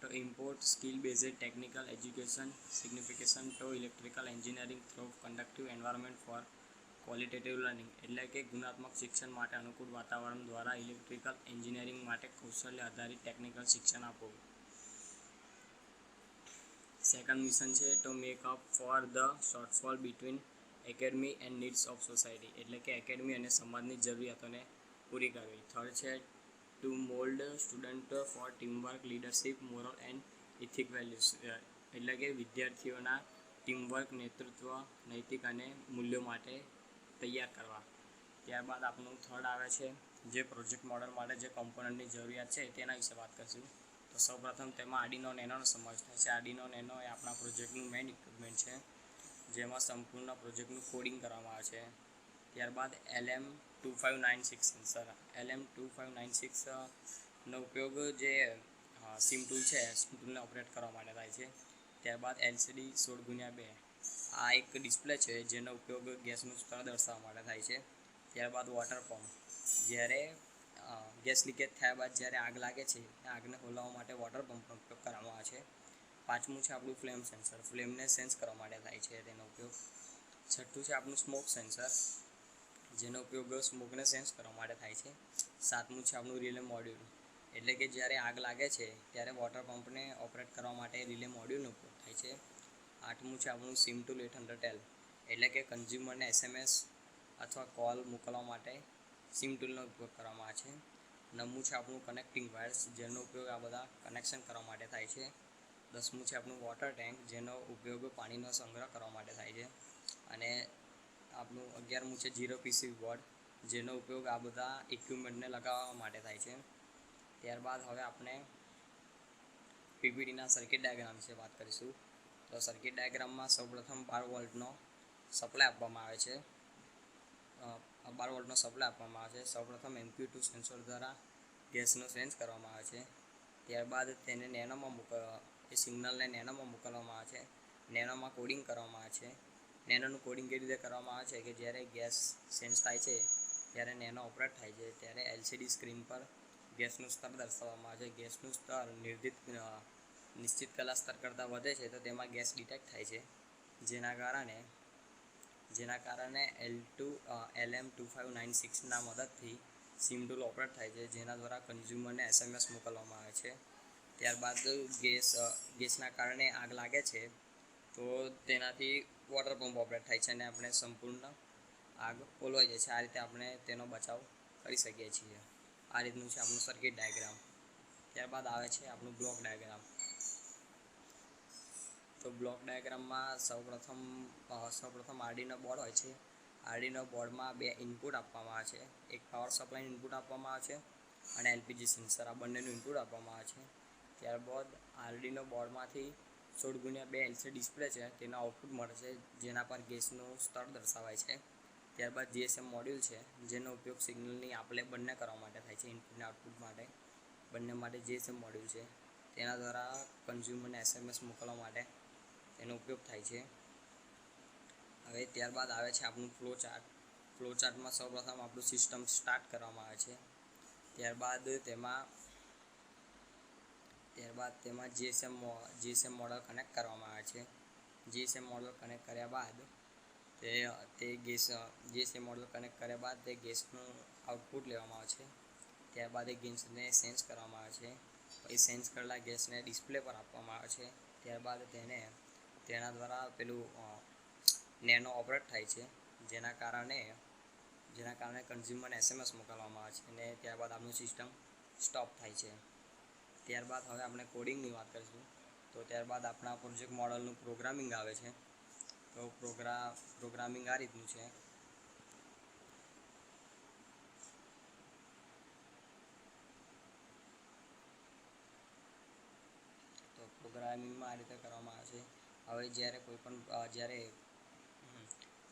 to import skill-based technical education signification to electrical engineering through conducive environment for qualitative learning, એટલે કે ગુણાત્મક શિક્ષણ માટે અનુકૂળ વાતાવરણ દ્વારા ઇલેક્ટ્રિકલ એન્જિનિયરિંગ માટે કૌશલ્ય આધારિત ટેકનિકલ શિક્ષણ આપવું. સેકન્ડ મિશન છે to make up for the shortfall between academy and needs of society, એટલે કે એકેડમી અને સમાજની જરૂરિયાતોને પૂરી કરવી. થર્ડ છે to mould student for teamwork, leadership, moral and ethic values, એટલે કે વિદ્યાર્થીઓના ટીમવર્ક, નેતૃત્વ, નૈતિક અને મૂલ્યો માટે તૈયાર કરવા. ત્યારબાદ આપણું થર્ડ આવે છે જે પ્રોજેક્ટ મોડલ માટે જે કમ્પોનન્ટની જરૂરિયાત છે તેના વિશે વાત કરીશું. તો સૌપ્રથમ તેમાં આર્ડિનો નેનોનો સમાવેશ થાય છે. આર્ડિનો નેનો એ આપણા પ્રોજેક્ટનું મેઇન ઇક્વિપમેન્ટ છે, જેમાં સંપૂર્ણ પ્રોજેક્ટનું કોડિંગ કરવામાં આવે છે. ત્યારબાદ LM2596 સેન્સર. LM2596નો ઉપયોગ જે સિમ ટૂલ છે, સિમ ટૂલને ઓપરેટ કરવા માટે થાય છે. ત્યારબાદ LCD 16x2, આ એક ડિસ્પ્લે છે જેનો ઉપયોગ ગેસનું સ્તર દર્શાવવા માટે થાય છે. ત્યારબાદ વોટર પમ્પ, જ્યારે ગેસ લીકેજ થયા બાદ જ્યારે આગ લાગે છે આગને હોલાવવા માટે વોટર પંપનો ઉપયોગ કરવામાં આવે છે. પાંચમું છે આપણું ફ્લેમ સેન્સર, ફ્લેમને સેન્સ કરવા માટે થાય છે તેનો ઉપયોગ. છઠ્ઠું છે આપણું સ્મોક સેન્સર, જેનો ઉપયોગ સ્મોકને સેન્સ કરવા માટે થાય છે. સાતમું છે આપણું રિલે મોડ્યુલ, એટલે કે જ્યારે આગ લાગે છે ત્યારે વોટર પંપને ઓપરેટ કરવા માટે રિલે મોડ્યુલનો ઉપયોગ થાય છે. આઠમું છે આપણું સિમ ટુ લેટ અંડર ટેલ, એટલે કે કન્ઝ્યુમરને SMS અથવા કોલ મોકલવા માટે સિમ ટૂલનો ઉપયોગ કરવામાં આવે છે. નવમું છે આપણું કનેક્ટિંગ વાયર્સ, જેનો ઉપયોગ આ બધા કનેક્શન કરવા માટે થાય છે. દસમું છે આપણું વોટર ટેન્ક, જેનો ઉપયોગ પાણીનો સંગ્રહ કરવા માટે થાય છે. અને આપણું 11મું છે ઝીરો પીસી બોર્ડ, જેનો ઉપયોગ આ બધા ઇક્વિપમેન્ટને લગાવવા માટે થાય છે. ત્યારબાદ હવે આપણે પીપીટીના સર્કિટ ડાયાગ્રામ વિશે વાત કરીશું. તો સર્કિટ ડાયાગ્રામમાં સૌપ્રથમ 12 વોલ્ટનો સપ્લાય આપવામાં આવે છે. 12 વોલ્ટનો સપ્લાય આપવામાં આવે છે. સૌપ્રથમ MQ2 સેન્સર દ્વારા ગેસનો સેન્સ કરવામાં આવે છે. ત્યારબાદ તેને એ સિગ્નલને નેનોમાં મોકલવામાં આવે છે. નેનોમાં કોડિંગ કરવામાં આવે છે. નેનોનું કોડિંગ કેવી રીતે કરવામાં આવે છે કે જ્યારે ગેસ સેન્સ થાય છે ત્યારે નેનો ઓપરેટ થાય છે ત્યારે LCD સ્ક્રીન પર ગેસનું સ્તર દર્શાવવામાં આવે છે. ગેસનું સ્તર નિશ્ચિત કરેલા સ્તર કરતાં વધે છે તો તેમાં ગેસ ડિટેક્ટ થાય છે, જેના કારણે LM2596ના મદદથી સિમ ટૂલ ઓપરેટ થાય છે, જેના દ્વારા કન્ઝ્યુમરને SMS મોકલવામાં આવે છે. ત્યારબાદ ગેસના કારણે આગ લાગે છે તો તેનાથી વોટર પંપ ઓપરેટ થાય છે અને આપણે સંપૂર્ણ આગ ઓલવાઈ જાય છે. આ રીતે આપણે તેનો બચાવ કરી શકીએ છીએ. આ રીતનું છે આપણું સર્કિટ ડાયાગ્રામ. ત્યારબાદ આવે છે આપણું બ્લોક ડાયાગ્રામ. તો બ્લોક ડાયાગ્રામમાં સૌપ્રથમ આરડીનો બોર્ડ હોય છે. આરડીનો બોર્ડમાં બે ઇનપુટ આપવામાં આવે છે. એક પાવર સપ્લાયનું ઇનપુટ આપવામાં આવે છે અને LPG સેન્સર, આ બંનેનું ઇનપુટ આપવામાં આવે છે. ત્યારબાદ આરડીનો બોર્ડમાંથી 16x2 LCD ડિસ્પ્લે છે તેનો આઉટપુટ મળે છે, જેના પર ગેસનું સ્તર દર્શાવાય છે. ત્યારબાદ GSM મોડ્યુલ છે, જેનો ઉપયોગ સિગ્નલની આપલે બંને કરવા માટે થાય છે. ઇનપુટને આઉટપુટ માટે બંને માટે GSM મોડ્યુલ છે, તેના દ્વારા કન્ઝ્યુમરને SMS મોકલવા માટે તેનો ઉપયોગ થાય છે. હવે ત્યારબાદ આવે છે આપણું ફ્લો ચાર્ટ. ફ્લો ચાર્ટમાં સૌપ્રથમ આપણું સિસ્ટમ સ્ટાર્ટ કરવામાં આવે છે. ત્યારબાદ તેમાં GSM મોડલ કનેક્ટ કરવામાં આવે છે. GSM મોડલ કનેક્ટ કર્યા બાદ તે ગેસનું આઉટપુટ લેવામાં આવે છે. ત્યારબાદ એ ગેસને સેન્સ કરવામાં આવે છે. પછી સેન્સ કરેલા ગેસને ડિસ્પ્લે પર આપવામાં આવે છે. ત્યારબાદ તેના દ્વારા નેનો ઓપરેટ થાય છે, જેના કારણે કન્ઝ્યુમરને SMS મોકલવામાં આવે છે અને ત્યારબાદ આપણું સિસ્ટમ સ્ટોપ થાય છે. ત્યારબાદ હવે આપણે કોડિંગની વાત કરીશું. તો ત્યારબાદ આપણા પ્રોજેક્ટ મોડલનું પ્રોગ્રામિંગ આવે છે. તો પ્રોગ્રામિંગ આ રીતનું છે. તો પ્રોગ્રામિંગમાં આ રીતે કરવામાં આવે છે.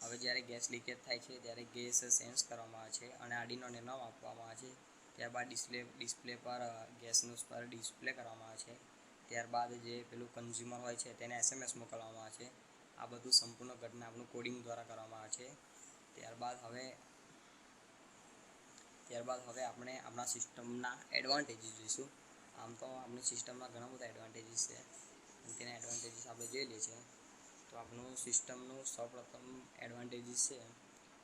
હવે જ્યારે ગેસ લીકેજ થાય છે ત્યારે ગેસ સેન્સ કરવામાં આવે છે અને આરડીનો નેનો આપવામાં આવે છે. ત્યારબાદ ડિસ્પ્લે પર ગેસનું સ્તર ડિસ્પ્લે કરવામાં આવે છે. ત્યારબાદ જે પેલું કન્ઝ્યુમર હોય છે તેને SMS મોકલવામાં આવે છે. આ બધું સંપૂર્ણ ઘટના આપણું કોડિંગ દ્વારા કરવામાં આવે છે. ત્યારબાદ હવે આપણે આપણા સિસ્ટમના એડવાન્ટેજીસ જોઈશું. આમ તો આપણી સિસ્ટમમાં ઘણા બધા એડવાન્ટેજીસ છે, તેના એડવાન્ટેજીસ આપણે જોઈ લઈએ છીએ. તો આપણું સિસ્ટમનું સૌપ્રથમ એડવાન્ટેજીસ છે.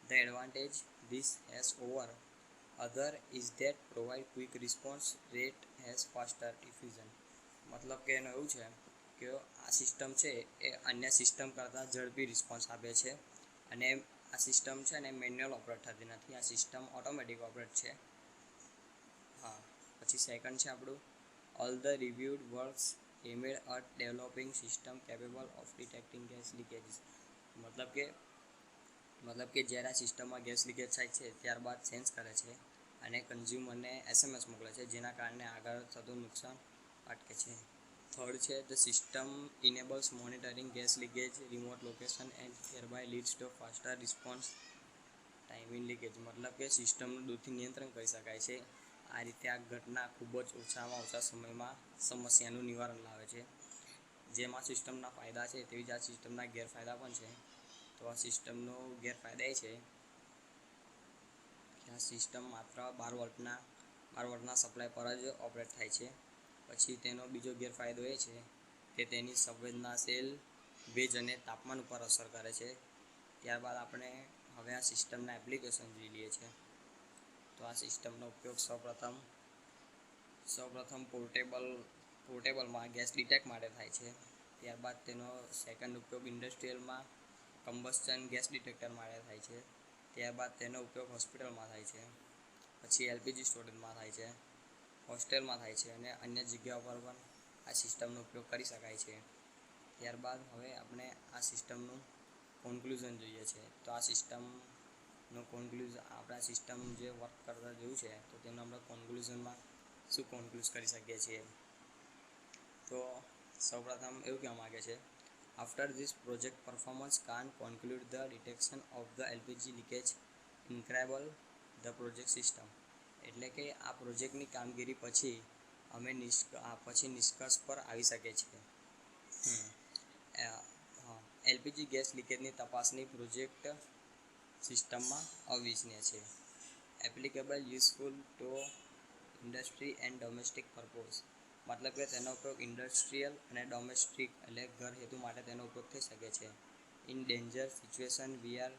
The advantage this has over other is that provide quick response rate has faster diffusion. મતલબ કે એનું એવું છે કે આ સિસ્ટમ છે એ અન્ય સિસ્ટમ કરતાં ઝડપી રિસ્પોન્સ આપે છે અને આ સિસ્ટમ છે ને મેન્યુઅલ ઓપરેટ થતી નથી. આ સિસ્ટમ ઓટોમેટિક ઓપરેટ છે. પછી સેકન્ડ છે આપણું all the reviewed works aimed a developing system capable of detecting gas leakages. મતલબ કે જ્યારે આ સિસ્ટમમાં ગેસ લીકેજ થાય છે ત્યારબાદ સેન્સ કરે છે અને કન્ઝ્યુમરને SMS મોકલે છે, જેના કારણે આગળ થતું નુકસાન અટકે છે. થર્ડ છે the system enables monitoring gas leakage remote location and thereby leads to faster response time in leakage. મતલબ કે સિસ્ટમનું દૂરથી નિયંત્રણ કરી શકાય છે. આ રીતે આ ઘટના ખૂબ જ ઓછામાં ઓછા સમયમાં સમસ્યાનું નિવારણ લાવે છે. જેમાં સિસ્ટમના ફાયદા છે તેવી જ આ સિસ્ટમના ગેરફાયદા પણ છે. તો આ સિસ્ટમનો ગેરફાયદા એ છે કે આ સિસ્ટમ માત્ર 12 વોલ્ટના સપ્લાય પર જ ઓપરેટ થાય છે. પછી તેનો બીજો ગેરફાયદો એ છે તે તેની સંવેદનાશીલ ભેજ અને તાપમાન ઉપર અસર કરે છે. ત્યારબાદ આપણે હવે આ સિસ્ટમના એપ્લિકેશન જોઈ લઈએ છીએ. તો આ સિસ્ટમનો ઉપયોગ સૌપ્રથમ પોર્ટેબલમાં ગેસ ડિટેક્ટ માટે થાય છે. ત્યારબાદ તેનો સેકન્ડ ઉપયોગ ઇન્ડસ્ટ્રીયલમાં કમ્બસ્ચન ગેસ ડિટેક્ટર માટે થાય છે. ત્યારબાદ તેનો ઉપયોગ હોસ્પિટલમાં થાય છે. પછી એલપીજી સ્ટોરેજમાં થાય છે, હોસ્ટેલમાં થાય છે અને અન્ય જગ્યાઓ પર પણ આ સિસ્ટમનો ઉપયોગ કરી શકાય છે. ત્યારબાદ હવે આપણે આ સિસ્ટમનું કોન્ક્લુઝન જોઈએ છે. તો આ સિસ્ટમનું આપણા સિસ્ટમ જે વર્ક કરતા જેવું છે તો તેનું આપણે કોન્ક્લુઝનમાં શું કોન્ક્લુઝ કરી શકીએ છીએ. તો સૌપ્રથમ એવું કહેવા માગે છે, after this project performance can conclude the detection of the LPG leakage incredible the project system. એટલે કે આ પ્રોજેક્ટની કામગીરી પછી અમે નિષ્કર્ષ પર આવી શકીએ છીએ. એલપીજી ગેસ લીકેજની તપાસની પ્રોજેક્ટ સિસ્ટમમાં અવિશ્વસનીય છે. Applicable useful to industry and domestic purpose. મતલબ કે તેનો ઉપયોગ ઇન્ડસ્ટ્રીયલ અને ડોમેસ્ટિક એટલે ઘર હેતુ માટે તેનો ઉપયોગ થઈ શકે છે. In danger situation we are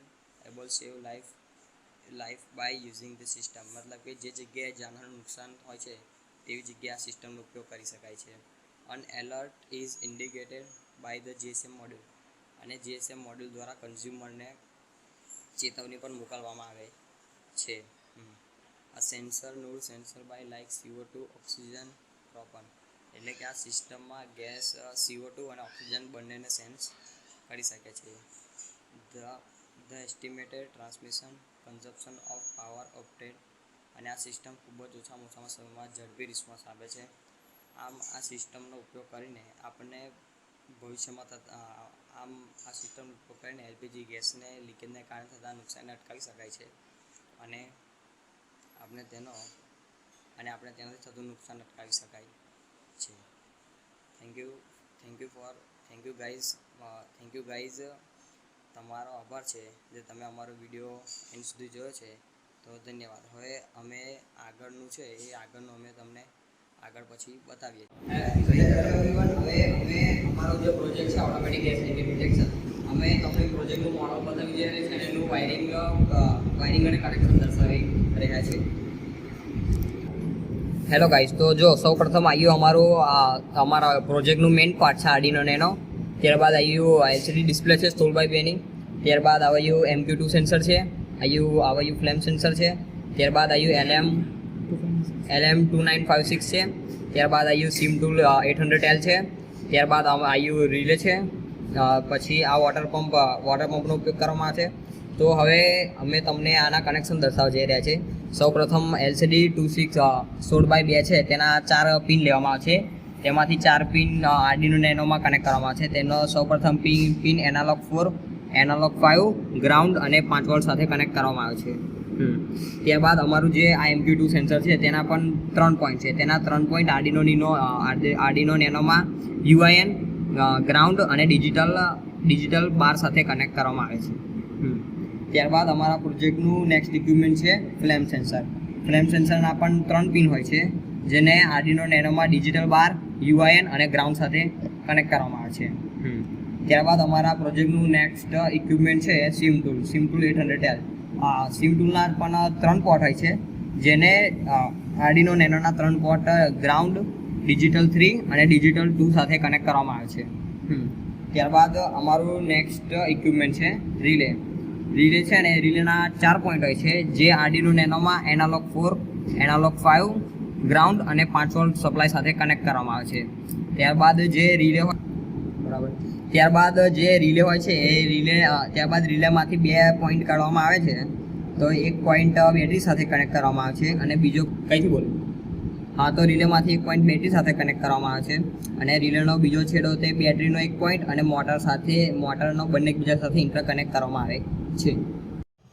able save life by using the system. મતલબ કે જે જગ્યાએ જાનહાનિનું નુકસાન હોય છે તેવી જગ્યાએ આ સિસ્ટમનો ઉપયોગ કરી શકાય છે. An alert is indicated by the GSM module. અને જીએસએમ મોડ્યુલ દ્વારા કન્ઝ્યુમરને ચેતવણી પણ મોકલવામાં આવે છે. આ sensor by like CO2 oxygen propane. એટલે કે આ સિસ્ટમમાં ગેસ CO2 અને ઓક્સિજન બંનેને સેન્સ કરી શકે છે. The estimated transmission consumption of power ઓપ્ટેડ. અને આ સિસ્ટમ ખૂબ જ ઓછામાં સમયમાં ઝડપી રિસ્પોન્સ આપે છે. આમ આ સિસ્ટમનો ઉપયોગ કરીને આપણને ભવિષ્યમાં આ સિસ્ટમનો ઉપયોગ કરીને એલપીજી ગેસને લીકેજને કારણે થતા નુકસાનને અટકાવી શકાય છે અને આપણે તેનાથી થતું નુકસાન અટકાવી શકાય છે. Thank you guys. તમારો આભાર છે જે તમે અમારો વિડીયો એન્ડ સુધી જોયો છે. તો ધન્યવાદ. હવે અમે આગળનું છે એ અમે તમને આગળ પછી બતાવીએ. હવે અમે અમારો જે પ્રોજેક્ટ છે ઓટોમેટિક ગેસ લીકેજ ડિટેક્શન, અમે તમને પ્રોજેક્ટનું મોડલ બતાવી રહ્યા છીએ અને એનું વાયરિંગ અને કનેક્શન દર્શાવી રહ્યા છીએ. હેલો ગાઈસ, તો જો સૌપ્રથમ આવ્યું અમારા પ્રોજેક્ટનું મેઇન પાર્ટ છે આર્ડિનો નેનો. ત્યારબાદ આવ્યું LCD ડિસ્પ્લે છે 16:2 ની. ત્યારબાદ આવ્યું MQ2 સેન્સર છે, આવ્યું ફ્લેમ સેન્સર છે. ત્યારબાદ આવ્યું LM2956 છે. ત્યારબાદ આવ્યું સિમ ટૂલ 800L છે. ત્યારબાદ આવ્યું રિલે છે. પછી આ વોટર પંપનો ઉપયોગ કરવામાં આવે છે. તો હવે અમે તમને આના કનેક્શન દર્શાવવા જઈ રહ્યા છીએ. સૌપ્રથમ LCD 16:2 છે તેના 4 પિન લેવામાં આવે છે. તેમાંથી 4 પિન આર્ડિનો નેનોમાં કનેક્ટ કરવામાં આવે છે. તેનો સૌપ્રથમ પિન એનાલોગ 4, એનાલોગ 5, ગ્રાઉન્ડ અને 5 વોલ્ટ સાથે કનેક્ટ કરવામાં આવે છે. ત્યારબાદ અમારું જે આ MQ2 સેન્સર છે તેના પણ 3 પોઈન્ટ છે. તેના 3 પોઈન્ટ આર્ડિનો નેનોમાં UIN, ગ્રાઉન્ડ અને ડિજિટલ બાર સાથે કનેક્ટ કરવામાં આવે છે. ત્યારબાદ અમારા પ્રોજેક્ટનું નેક્સ્ટ ઇક્વિપમેન્ટ છે ફ્લેમ સેન્સર. ફ્લેમ સેન્સરના પણ 3 પિન હોય છે જેને આર્ડિનો નેનોમાં ડિજિટલ બાર, UIN અને ગ્રાઉન્ડ સાથે કનેક્ટ કરવામાં આવે છે. ત્યારબાદ અમારા પ્રોજેક્ટનું નેક્સ્ટ ઇક્વિપમેન્ટ છે સિમ ટૂલ 800L. સિમ ટૂલના પણ 3 પોર્ટ હોય છે જેને આર્ડિનો નેનોના 3 પોર્ટ ગ્રાઉન્ડ, ડિજિટલ 3 અને ડિજિટલ 2 સાથે કનેક્ટ કરવામાં આવે છે. ત્યારબાદ અમારું નેક્સ્ટ ઇક્વિપમેન્ટ છે રિલે છે અને રિલેના 4 પોઈન્ટ હોય છે જે આર્ડિનો નેનોમાં એનાલોગ 4, એનાલોગ 5, ગ્રાઉન્ડ અને 5 વોલ્ટ સપ્લાય સાથે કનેક્ટ કરવામાં આવે છે. ત્યારબાદ જે રિલે હોય છે ત્યારબાદ રિલેમાંથી 2 પોઈન્ટ કાઢવામાં આવે છે. તો એક પોઈન્ટ બેટરી સાથે કનેક્ટ કરવામાં આવે છે અને બીજો કઈથી બોલું તો રિલેમાંથી 1 પોઈન્ટ બેટરી સાથે કનેક્ટ કરવામાં આવે છે અને રિલેનો બીજો છેડો તે બેટરીનો 1 પોઈન્ટ અને મોટરનો બંને એકબીજા સાથે ઇન્ટરકनेक्ट કરવામાં આવે છે.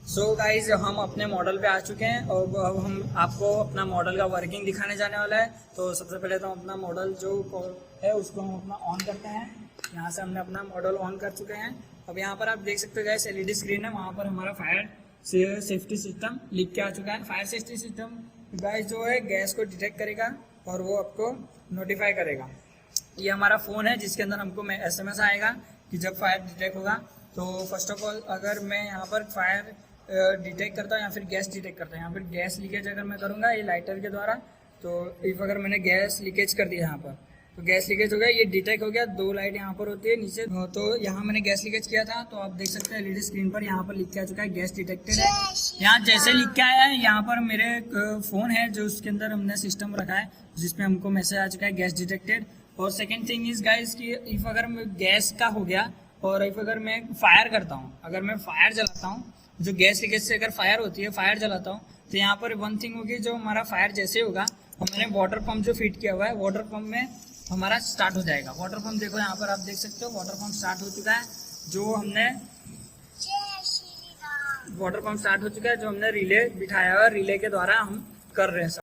सो गाइज हम अपने मॉडल पे आ चुके हैं और अब हम आपको अपना मॉडल का वर्किंग दिखाने जाने वाला है. तो सबसे पहले तो हम अपना मॉडल जो है उसको हम अपना ऑन करते हैं. यहाँ से हमने अपना मॉडल ऑन कर चुके हैं. अब यहाँ पर आप देख सकते हो गाइस LED स्क्रीन है, वहाँ पर हमारा फायर सेफ्टी सिस्टम लिख के आ चुका है. फायर सेफ्टी सिस्टम गाइस जो है गैस को डिटेक्ट करेगा और वो आपको नोटिफाई करेगा. ये हमारा फ़ोन है जिसके अंदर हमको SMS आएगा कि जब फायर डिटेक्ट होगा। तो फर्स्ट ऑफ ऑल अगर मैं यहाँ पर फायर डिटेक्ट करता हूँ या फिर गैस डिटेक्ट करता हूँ, यहाँ पर गैस लीकेज अगर मैं करूँगा ये लाइटर के द्वारा, तो इफ अगर मैंने गैस लीकेज कर दिया यहाँ पर तो गैस लीकेज हो गया, ये डिटेक्ट हो गया। 2 लाइट यहाँ पर होती है नीचे, तो यहाँ मैंने गैस लीकेज किया था तो आप देख सकते हैं LED स्क्रीन पर यहाँ पर लिख के आ चुका है गैस डिटेक्टेड है। यहाँ जैसे लिख के आया है यहाँ पर मेरे फ़ोन है जो उसके अंदर हमने सिस्टम रखा है जिसमें हमको मैसेज आ चुका है गैस डिटेक्टेड। और सेकेंड थिंग इज गाइस कि इफ अगर गैस का हो गया और इफ अगर मैं फायर करता हूँ, अगर मैं फायर जलाता हूँ, जो गैस लीकेज से अगर फायर होती है, फायर जलाता हूँ, तो यहाँ पर वन थिंग होगी, जो हमारा फायर जैसे होगा और मैंने वाटर पंप जो फिट किया हुआ है, वाटर पंप में हमारा स्टार्ट हो जाएगा। वाटर पंप देखो यहाँ पर आप देख सकते हो वाटर पंप स्टार्ट हो चुका है, जो हमने वाटर पंप स्टार्ट हो चुका है जो हमने रिले बिठाया हुआ है, रिले के द्वारा हम कर रहे हैं।